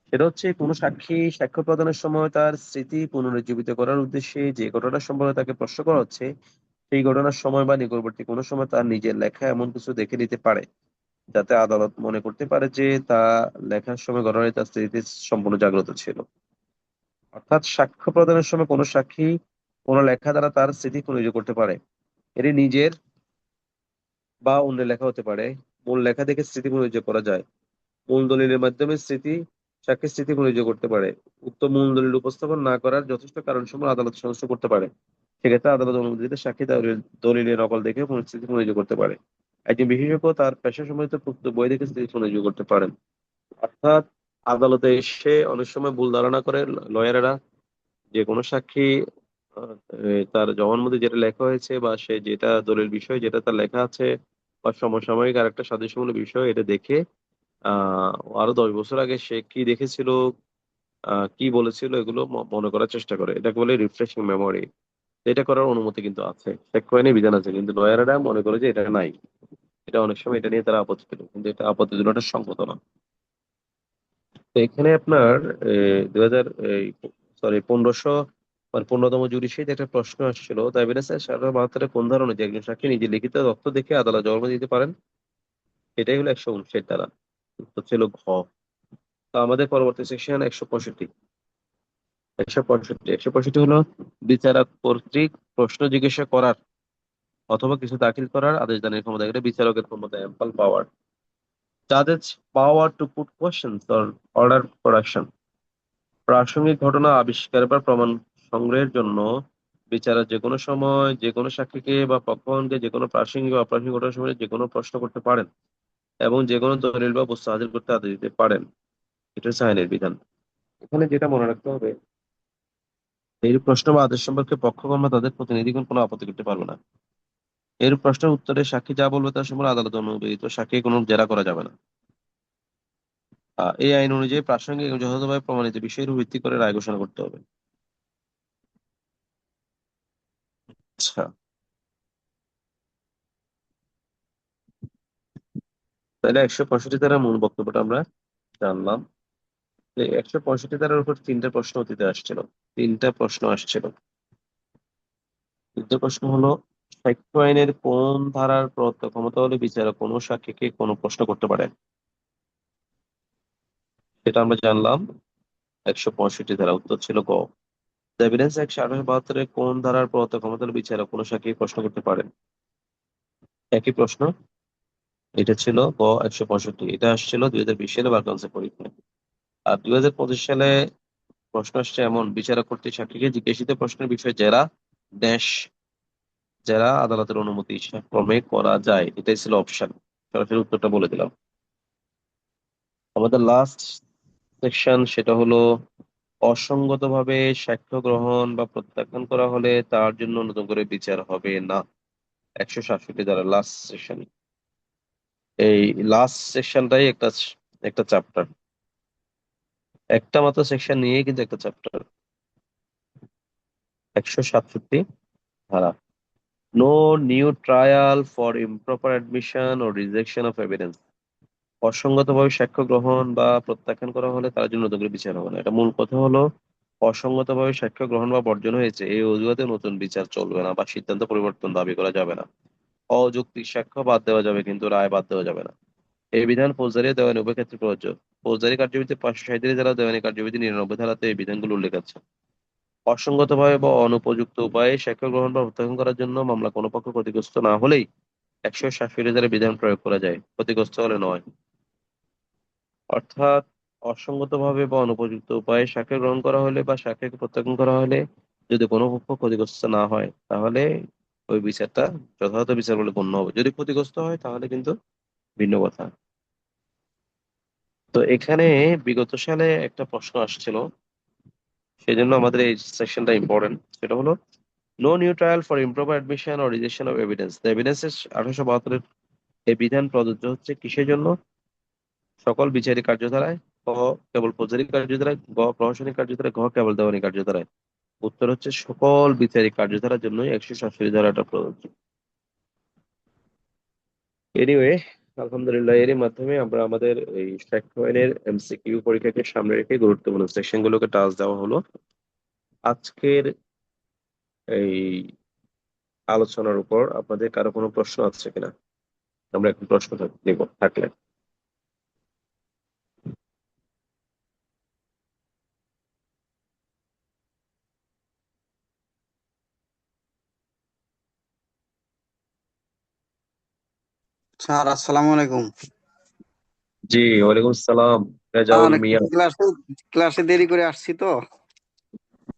সেটা হচ্ছে কোনো সাক্ষী সাক্ষ্য প্রদানের সময় তার স্মৃতি পুনরুজ্জীবিত করার উদ্দেশ্যে যে ঘটনা সম্পর্কে তাকে প্রশ্ন করা হচ্ছে সেই ঘটনার সময় বা নিকটবর্তী কোনো সময় তার নিজের লেখা এমন কিছু দেখে নিতে পারে যাতে আদালত মনে করতে পারে যে তা লেখার সময় ঘটনাটি তার স্মৃতিতে সম্পূর্ণ জাগ্রত ছিল। অর্থাৎ সাক্ষ্য প্রদানের সময় কোনো সাক্ষী কোনো লেখা দ্বারা তার স্মৃতি পুনরুজ্জীবিত করতে পারে। এটি নিজের বা অন্যের লেখা হতে পারে। মূল লেখা দেখে স্মৃতি পুনরুজ্জীবিত করা যায়। মূল দলিলের মাধ্যমে সাক্ষীর স্মৃতি পুনরুজ্জীবিত করতে পারে। উক্ত মূল দলিল উপস্থাপন না করার যথেষ্ট কারণসমূহ আদালত সদস্য করতে পারে। সেক্ষেত্রে আদালত অনুমতি দিতে সাক্ষী দলিলের নকল দেখে স্মৃতি পুনরুজ্জীবিত করতে পারে। একজন বিশেষজ্ঞ তার পেশা সম্বলিত প্রকৃত বই দেখে স্মৃতি পুনরুজ্জীবিত করতে পারেন। অর্থাৎ আদালতে এসে অনেক সময় ভুল ধারণা করে লয়ারেরা যে কোনো সাক্ষী তার জবানবন্দি যেটা লেখা হয়েছে বা সে যেটা দলিল বিষয় যেটা তার লেখা আছে বা সমসাময়িক আর একটা সাদৃশ্যমূলক বিষয় এটা দেখে আহ আরো 10 বছর আগে সে কি দেখেছিল, কি বলেছিল, এগুলো মনে করার চেষ্টা করে। এটাকে বলে রিফ্রেশিং মেমোরি। এটা করার অনুমতি কিন্তু আছে, সাক্ষ্য আইনে বিধান আছে, কিন্তু লয়ারেরা মনে করে যে এটা নাই। এটা অনেক সময় এটা নিয়ে তারা আপত্তি তুলে, কিন্তু এটা আপত্তি তুলাটা সঙ্গত না। তো এখানে আপনার 2000 সরি 15তম জুডিশিতে একটা প্রশ্ন আসছিল, দ্য এভিডেন্স অ্যাক্ট 1872 কোন ধারা অনুযায়ী একজন সাক্ষী নিজে লিখিত তথ্য দেখে আদালত জবানবন্দি দিতে পারেন? এটাই হলো 159 ধারা, উত্তর ছিল ঘ। তো আমাদের পরবর্তী সেকশন 165। 165 হলো বিচারক কর্তৃক প্রশ্ন জিজ্ঞাসা করার অথবা কিছু দাখিল করার আদেশ দানের ক্ষমতা। এটা বিচারকের ক্ষমতা, এম্পাল পাওয়ার। জাজেস power to put questions or order production. প্রাসঙ্গিক ঘটনা আবিষ্কার বা প্রমাণ সংগ্রহের জন্য বিচারক যে কোনো সময় যে কোনো সাক্ষীকে বা পক্ষগণকে যে কোনো প্রাসঙ্গিক বা অপ্রাসঙ্গিক ঘটনার সময় যে কোনো প্রশ্ন করতে পারেন। এবং যে কোনো দলিল বা বস্তু হাজির করতে আদেশ দিতে পারেন। এটা হচ্ছে আইনের বিধান। এখানে যেটা মনে রাখতে হবে, এই প্রশ্ন বা আদেশ সম্পর্কে পক্ষগণ বা তাদের প্রতিনিধিগণ কোনো আপত্তি করতে পারবে না। এর প্রশ্নের উত্তরে সাক্ষী যা বলবে তার সম্পর্কে আদালত অনুমোদিত সাক্ষী কোনো জেরা করা যাবে না। এই আইন অনুযায়ী প্রাসঙ্গিক এবং যথাযথভাবে প্রমাণিত বিষয়ের উপর ভিত্তি করে রায় ঘোষণা করতে হবে। আচ্ছা, তাহলে 165 ধারার মূল বক্তব্যটা আমরা জানলাম। 165 ধারার উপর তিনটা প্রশ্ন অতীতে আসছিল। তিনটা প্রশ্ন আসছিল। তিনটা প্রশ্ন হলো, সাক্ষ্য আইনের কোন ধারার প্রদত্ত ক্ষমতা হলে বিচারক কোনো সাক্ষীকে কোনো প্রশ্ন করতে পারে? সেটা আমরা জানলাম 165 ধারা। উত্তর ছিল গ। এভিডেন্স অ্যাক্ট 1872 কোন ধারার প্রদত্ত ক্ষমতা হলে বিচারক কোনো সাক্ষীকে প্রশ্ন করতে পারেন? একই প্রশ্ন। এটা ছিল গ 165। এটা আসছিল 2020 সালে বার কাউন্সিল পরীক্ষায়। আর 2025 সালে প্রশ্ন আসছে এমন, বিচারক কর্তৃক সাক্ষীকে জিজ্ঞাসিত প্রশ্নের বিষয়ে জেরা ড্যাশ জেরা আদালতের অনুমতি ক্রমে করা যায়। এটাই ছিল অপশন। সরাসরি উত্তরটা বলে দিলাম। আমাদের লাস্ট সেকশন সেটা হলো, অসঙ্গতভাবে সাক্ষ্য গ্রহণ বা প্রত্যাখ্যান করা হলে তার জন্য নতুন করে বিচার হবে না। 167 দ্বারা লাস্ট সেকশন। এই লাস্ট সেকশনটাই একটা একটা চ্যাপ্টার। একটা মাত্র সেকশন নিয়ে কিন্তু একটা চ্যাপ্টার। 167 ধারা। No new trial for improper admission ও রিজেকশন অফ এভিডেন্স। অসঙ্গতভাবে সাক্ষ্য গ্রহণ বা প্রত্যাখ্যান করা হলে তার জন্য নতুন করে বিচার হবে না। এটা মূল কথা হলো, অসঙ্গতভাবে সাক্ষ্য গ্রহণ বা বর্জন হয়েছে এই অজুহাতে নতুন বিচার চলবে না বা সিদ্ধান্ত পরিবর্তন দাবি করা যাবে না। অযৌক্তিক সাক্ষ্য বাদ দেওয়া যাবে কিন্তু রায় বাদ দেওয়া যাবে না। এই বিধান ফৌজদারি ও দেওয়ানি উভয় ক্ষেত্রে প্রযোজ্য। ফৌজদারি কার্যবিধি 537 ধারা, দেওয়ানি কার্যবিধি 99 ধারাতে এই বিধানগুলো উল্লেখ আছে। অসঙ্গতভাবে বা অনুপযুক্ত উপায়ে সাক্ষ্য গ্রহণ বা প্রত্যাখ্যান করার জন্য মামলা কোনো পক্ষ ক্ষতিগ্রস্ত না হলেই 167 ধারা বিধান প্রয়োগ করা যায়, ক্ষতিগ্রস্ত হলে নয়। অর্থাৎ অসঙ্গতভাবে বা অনুপযুক্ত উপায়ে সাক্ষ্য গ্রহণ করা হলে বা সাক্ষ্যকে প্রত্যাখ্যান করা হলে যদি কোনো পক্ষ ক্ষতিগ্রস্ত না হয়, তাহলে ওই বিচারটা যথাযথ বিচার বলে গণ্য হবে। যদি ক্ষতিগ্রস্ত হয় তাহলে কিন্তু ভিন্ন কথা। তো এখানে বিগত সালে একটা প্রশ্ন আসছিল, সেই জন্য আমাদের এই সেকশনটা ইম্পর্টেন্ট। সেটা হলো, no new trial for improper admission or rejection of evidence. The evidences 1872 এই বিধান প্রযোজ্য হচ্ছে কিসের জন্য? সকল বিচারিক কার্যধারায়। ক কেবল ফৌজদারি কার্যধারায়। গ প্রশাসনিক কার্যধারায়। ঘ কেবল দেওয়ানি কার্যধারায়। উত্তর হচ্ছে সকল বিচারিক কার্যধারার জন্য 167 ধারাটা প্রযোজ্য। এনিওয়ে, আলহামদুলিল্লাহ, এরই মাধ্যমে আমরা আমাদের এই সাক্ষ্য আইনের এমসিকিউ পরীক্ষাকে সামনে রেখে গুরুত্বপূর্ণ সেকশন গুলোকে টাচ দেওয়া হলো। আজকের এই আলোচনার উপর আপনাদের কারো কোনো প্রশ্ন আছে কিনা? আমরা এখন প্রশ্ন নিব থাকলে। স্যার আসসালামু আলাইকুম। জি, ওয়ালাইকুম সালাম। স্যার রেজাউল একটু মিয়া। ক্লাসে ক্লাসে দেরি করে আসছি তো।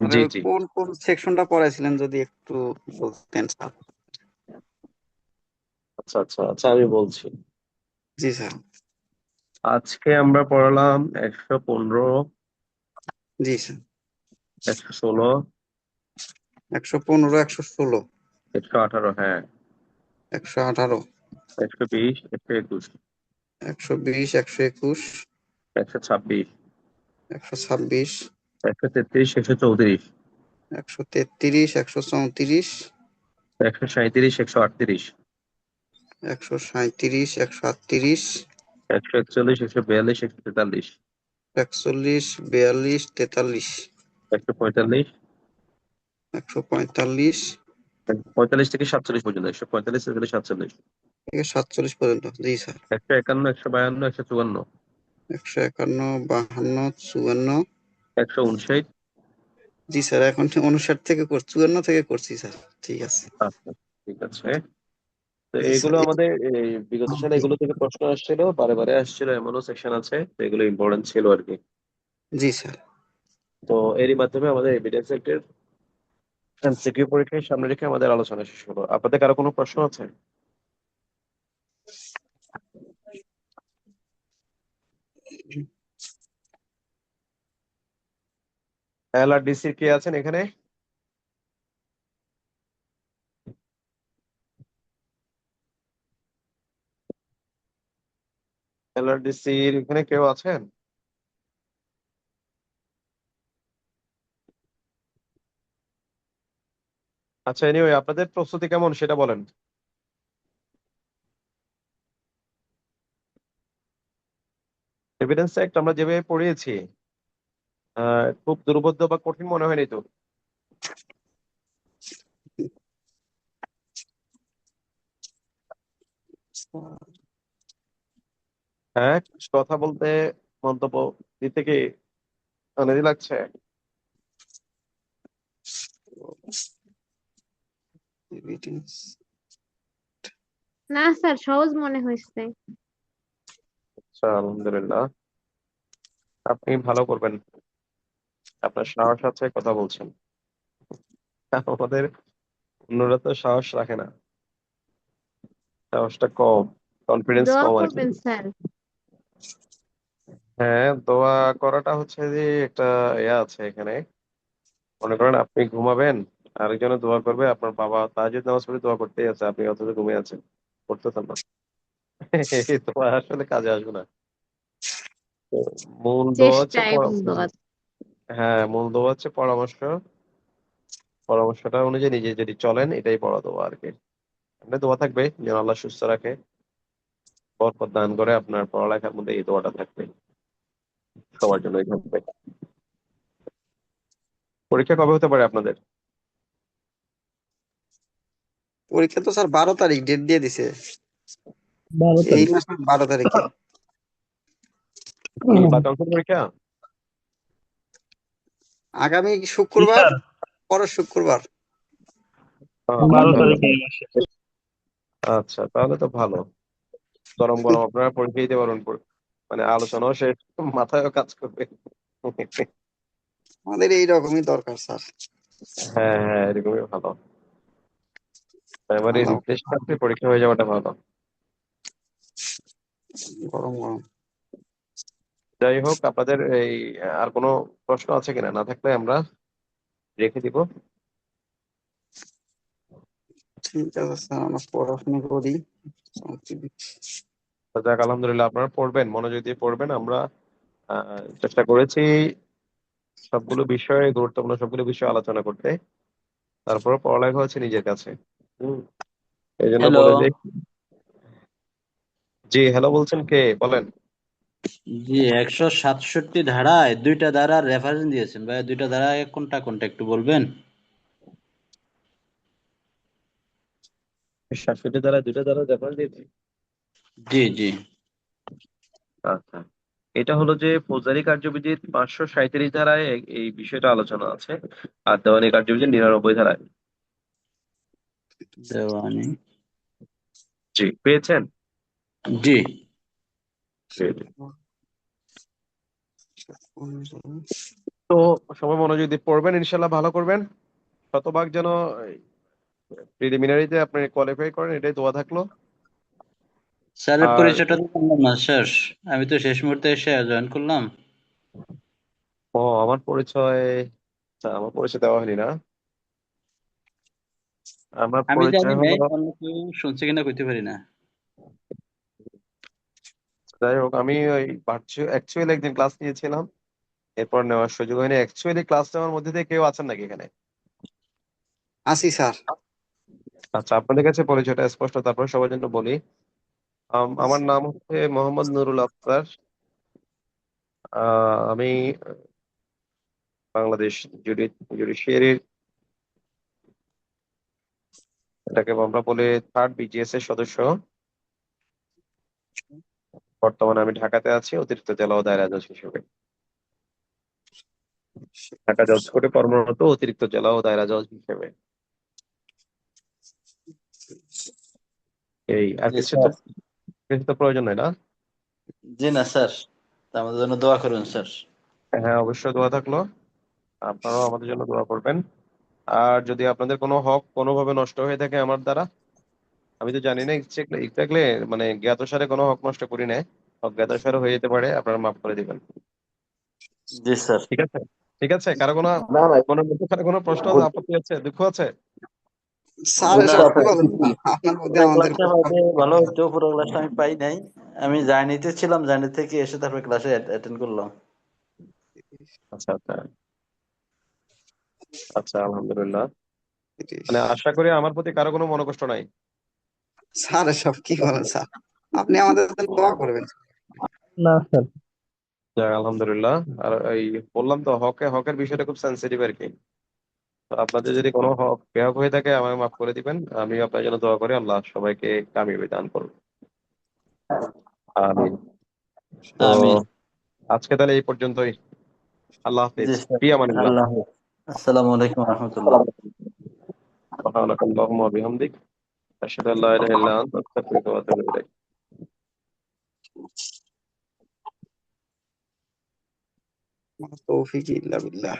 আর জি ওই জি। কোন কোন সেকশনটা পড়াইছিলেন যদি একটু বলতেন স্যার। আচ্ছা আচ্ছা আচ্ছা, আমি বলছি। জি স্যার। আজকে আমরা পড়ালাম 115, জি স্যার। 116, 115, 116, 118, হ্যাঁ, 118, 120, 121, 120, 121, 126, 126, 133, 134, 133, 134, 137, 138, 137, 138, 141, 142, 143, 41, 42, 43, 145, 145 45 থেকে 47 পর্যন্ত, 145 থেকে 47, থেকে 47 পর্যন্ত। জি স্যার। 151, 152, 154, 151, 52, 54। 159। জি স্যার, এখন 59 থেকে করছি, 54 থেকে করছি স্যার। ঠিক আছে। আচ্ছা, ঠিক আছে। তো জি স্যার। এগুলো আমাদের এই বিগত সালে এগুলো থেকে প্রশ্ন আসছিল, বারে বারে আসছিল, এমনও সেকশন আছে, তো এগুলো ইম্পর্টেন্ট ছিল আর কি। জি স্যার। তো এরই মাধ্যমে আমাদের এভিডেন্স এক্টের এমসিকিউ পরীক্ষায় সামনে রেখে আমাদের আলোচনা শেষ হলো। আপনাদের কারো কোনো প্রশ্ন আছে? এলআরডিসির কে আছেন এখানে? এলআরডিসির এখানে কেউ আছেন? আচ্ছা, এনিওয়ে আপনাদের প্রস্তুতি কেমন সেটা বলেন। এভিডেন্স অ্যাক্ট আমরা যেভাবে পড়িয়েছি, খুব দুর্বোধ্য বা কঠিন মনে হয়নি তো? হ্যাঁ, কথা বলতে, মন্তব্য দিতে কি অনেদি লাগছে? না স্যার, সহজ মনে হয়েছে। আচ্ছা, আলহামদুলিল্লাহ, আপনি ভালো করবেন, আপনার সাহস আছে, কথা বলছেন। আমাদের অন্যরা তো সাহস রাখে না, সাহসটা কম, কনফিডেন্স দোয়া কম আর কি। করবেন স্যার। হ্যাঁ, দোয়া করাটা হচ্ছে যে একটা ইয়ে আছে এখানে। মনে করেন আপনি ঘুমাবেন, আরেকজনে দোয়া করবে, আপনার বাবা তাহাজ্জুদ নামাজ পড়ে দোয়া করতেই আছে, আপনি অথচ ঘুমিয়ে আছেন, করতেছেন না। এই দোয়া আসলে কাজে আসবে না। তো মূল দোয়া হচ্ছে চেষ্টা এবং দোয়া। হ্যাঁ, মূল দোয়া হচ্ছে পরামর্শ, পরামর্শটা অনুযায়ী নিজে যদি চলেন, এটাই বড় দোয়া আর কি। আপনার দোয়া থাকবে যেন আল্লাহ সুস্থ রাখে, বরকত দান করে, আপনার পড়ালেখার মধ্যে এই দোয়াটা থাকবে, সবার জন্যই থাকবে। পরীক্ষা কবে হতে পারে আপনাদের? পরীক্ষা তো স্যার 12 তারিখ ডেট দিয়ে দিছে, 12 তারিখ? এই মাসের 12 তারিখে। কি বাচ্চাদের পরীক্ষা? আগামী জি শুক্রবার, স্যার, পরের শুক্রবার। বারো আচ্ছা, তারিখে এই মাসে। আচ্ছা, তাহলে তো ভালো। গরম গরম আপনারা পরীক্ষা দিতে পারবেন, মানে আলোচনাও শেষ, মাথায়ও কাজ করবে। আমাদের এই রকমই দরকার স্যার। হ্যাঁ হ্যাঁ, এরকমই ভালো। এবারে আল্লাহ, রিফ্রেশ থাকতে পরীক্ষা হয়ে যাওয়াটা ভালো। গরম গরম। যাই হোক, আপনাদের এই আর কোনো প্রশ্ন আছে কিনা? না থাকলে আমরা রেখে দিব। ঠিক আছে স্যার, আমরা পড়াশোনা করি। তো যাক, আলহামদুলিল্লাহ, আপনারা পড়বেন, মনোযোগ দিয়ে পড়বেন। আমরা চেষ্টা করেছি সবগুলো বিষয়ে, গুরুত্বপূর্ণ সবগুলো বিষয়ে আলোচনা করতে। তারপরে পড়ালেখা হচ্ছে নিজের কাছে। হম, এই জন্য হ্যালো। বলে যে, জি হ্যালো, বলছেন কে বলেন? জি, 167 ধারায় দুইটা ধারার রেফারেন্স দিয়েছেন ভাই, দুইটা ধারায় কোনটা কোনটা একটু বলবেন? 67 দ্বারা দুইটা দ্বারা রেফারেন্স দিয়েছি। জি জি। আচ্ছা, এটা হলো যে ফৌজদারি কার্যবিধির 537 ধারায় এই বিষয়টা আলোচনা আছে, আর দেওয়ানি কার্যবিধির 99 ধারায়। দেওয়ানি। জি, পেয়েছেন? জি। Great. তো সবাই মনোযোগ দিয়ে পড়বেন, ইনশাল্লাহ ভালো করবেন, শতভাগ যেন প্রিলিমিনারিতে আপনি কোয়ালিফাই করেন, এটাই দোয়া থাকলো। স্যারের আর পরিচয়টা তো জানলাম না স্যার, আমি তো শেষ মুহূর্তে এসে জয়েন করলাম। আমার পরিচয়, আচ্ছা, আমার পরিচয় দেওয়া হয়নি না। আমার আমি জানি পরিচয় নাই, হলো, অন্য কেউ শুনছে কিনা কইতে পারি না। যাই হোক, আমি ওই অ্যাকচুয়ালি একদিন ক্লাস নিয়েছিলাম, এরপর নেওয়ার সুযোগ হয়নি। অ্যাকচুয়ালি ক্লাস নেওয়ার মধ্যে থেকে কেউ আছেন নাকি এখানে? আসি স্যার। আচ্ছা, আপনাদের কাছে পরিচয়টা স্পষ্ট, তারপর সবার জন্য বলি। আমার নাম হচ্ছে মোহাম্মদ নুরুল আফসার। আমি বাংলাদেশ জুডিশিয়ারির, এটাকে আমরা বলি থার্ড বিজিএস এর সদস্য। বর্তমানে আমি ঢাকাতে আছি অতিরিক্ত জেলা ও দায়রা জজ হিসেবে। ঢাকা জজ কোর্টে কর্মরত অতিরিক্ত জেলা ও দায়রা জজ হিসেবে। এই আর জি কিছু তো, স্যার। কিছু তো প্রয়োজন নাই না? জি না স্যার, তা আমাদের জন্য দোয়া করুন স্যার। হ্যাঁ, অবশ্যই দোয়া থাকলো, আপনারাও আমাদের জন্য দোয়া করবেন। আর যদি আপনাদের কোনো হক কোনোভাবে নষ্ট হয়ে থাকে আমার দ্বারা, আমি তো জানি না এক্স্যাক্টলি, মানে জ্ঞাতসারে কোনো হক নষ্ট করি না, হক জ্ঞাতসারে হয়ে যেতে পারে, আপনারা মাফ করে দিবেন। জি স্যার। ঠিক আছে? ঠিক আছে? কারো কোনো না না মনের মধ্যে কারো কোনো প্রশ্ন আছে, আপত্তি আছে, দুঃখ আছে? স্যার দুঃখ এসব আছে কি বলেন? ঠিকই। আপনার প্রতি পুরো আমাদের ক্লাসটা পাইলে ভালো হতো, পুরো ক্লাসটা আমি পাই নাই। আমি জার্নিতে ছিলাম, জার্নি থেকে এসে তারপরে ক্লাসে অ্যাটেন্ড করলাম। আচ্ছা আচ্ছা আচ্ছা, আলহামদুলিল্লাহ। মানে আশা করি আমার প্রতি কারো কোনো মনোকষ্ট নাই। স্যার এসব কি বলেন স্যার? আপনি আমাদের জন্য দোয়া করবেন। না স্যার। যাক, আলহামদুলিল্লাহ। আর এই বললাম তো, হকের বিষয়টা খুব সেন্সিটিভ আর কি। তো আপনাদের যদি কোনো হক বেহক হয়ে থাকে আমাকে মাফ করে দিবেন। আমি আপনার জন্য দোয়া করি, আল্লাহ সবাইকে কামিয়াবি দান করুন। আমিন। তো আমিন। আজকে তাহলে এই পর্যন্তই। আল্লাহ হাফিজ, জি স্যার। ফি আমানিল্লাহ। আল্লাহ হাফেজ। আসসালামু আলাইকুম রহমতুল্লাহ। সুবহানাকাল্লাহুম্মা ওয়া বিহামদিক, আশহাদু আল্লা ইলাহা ইল্লা আনতা, আস্তাগফিরুকা ওয়া আতুবু ইলাইক। মা তৌফিক ইল্লা বিল্লাহ।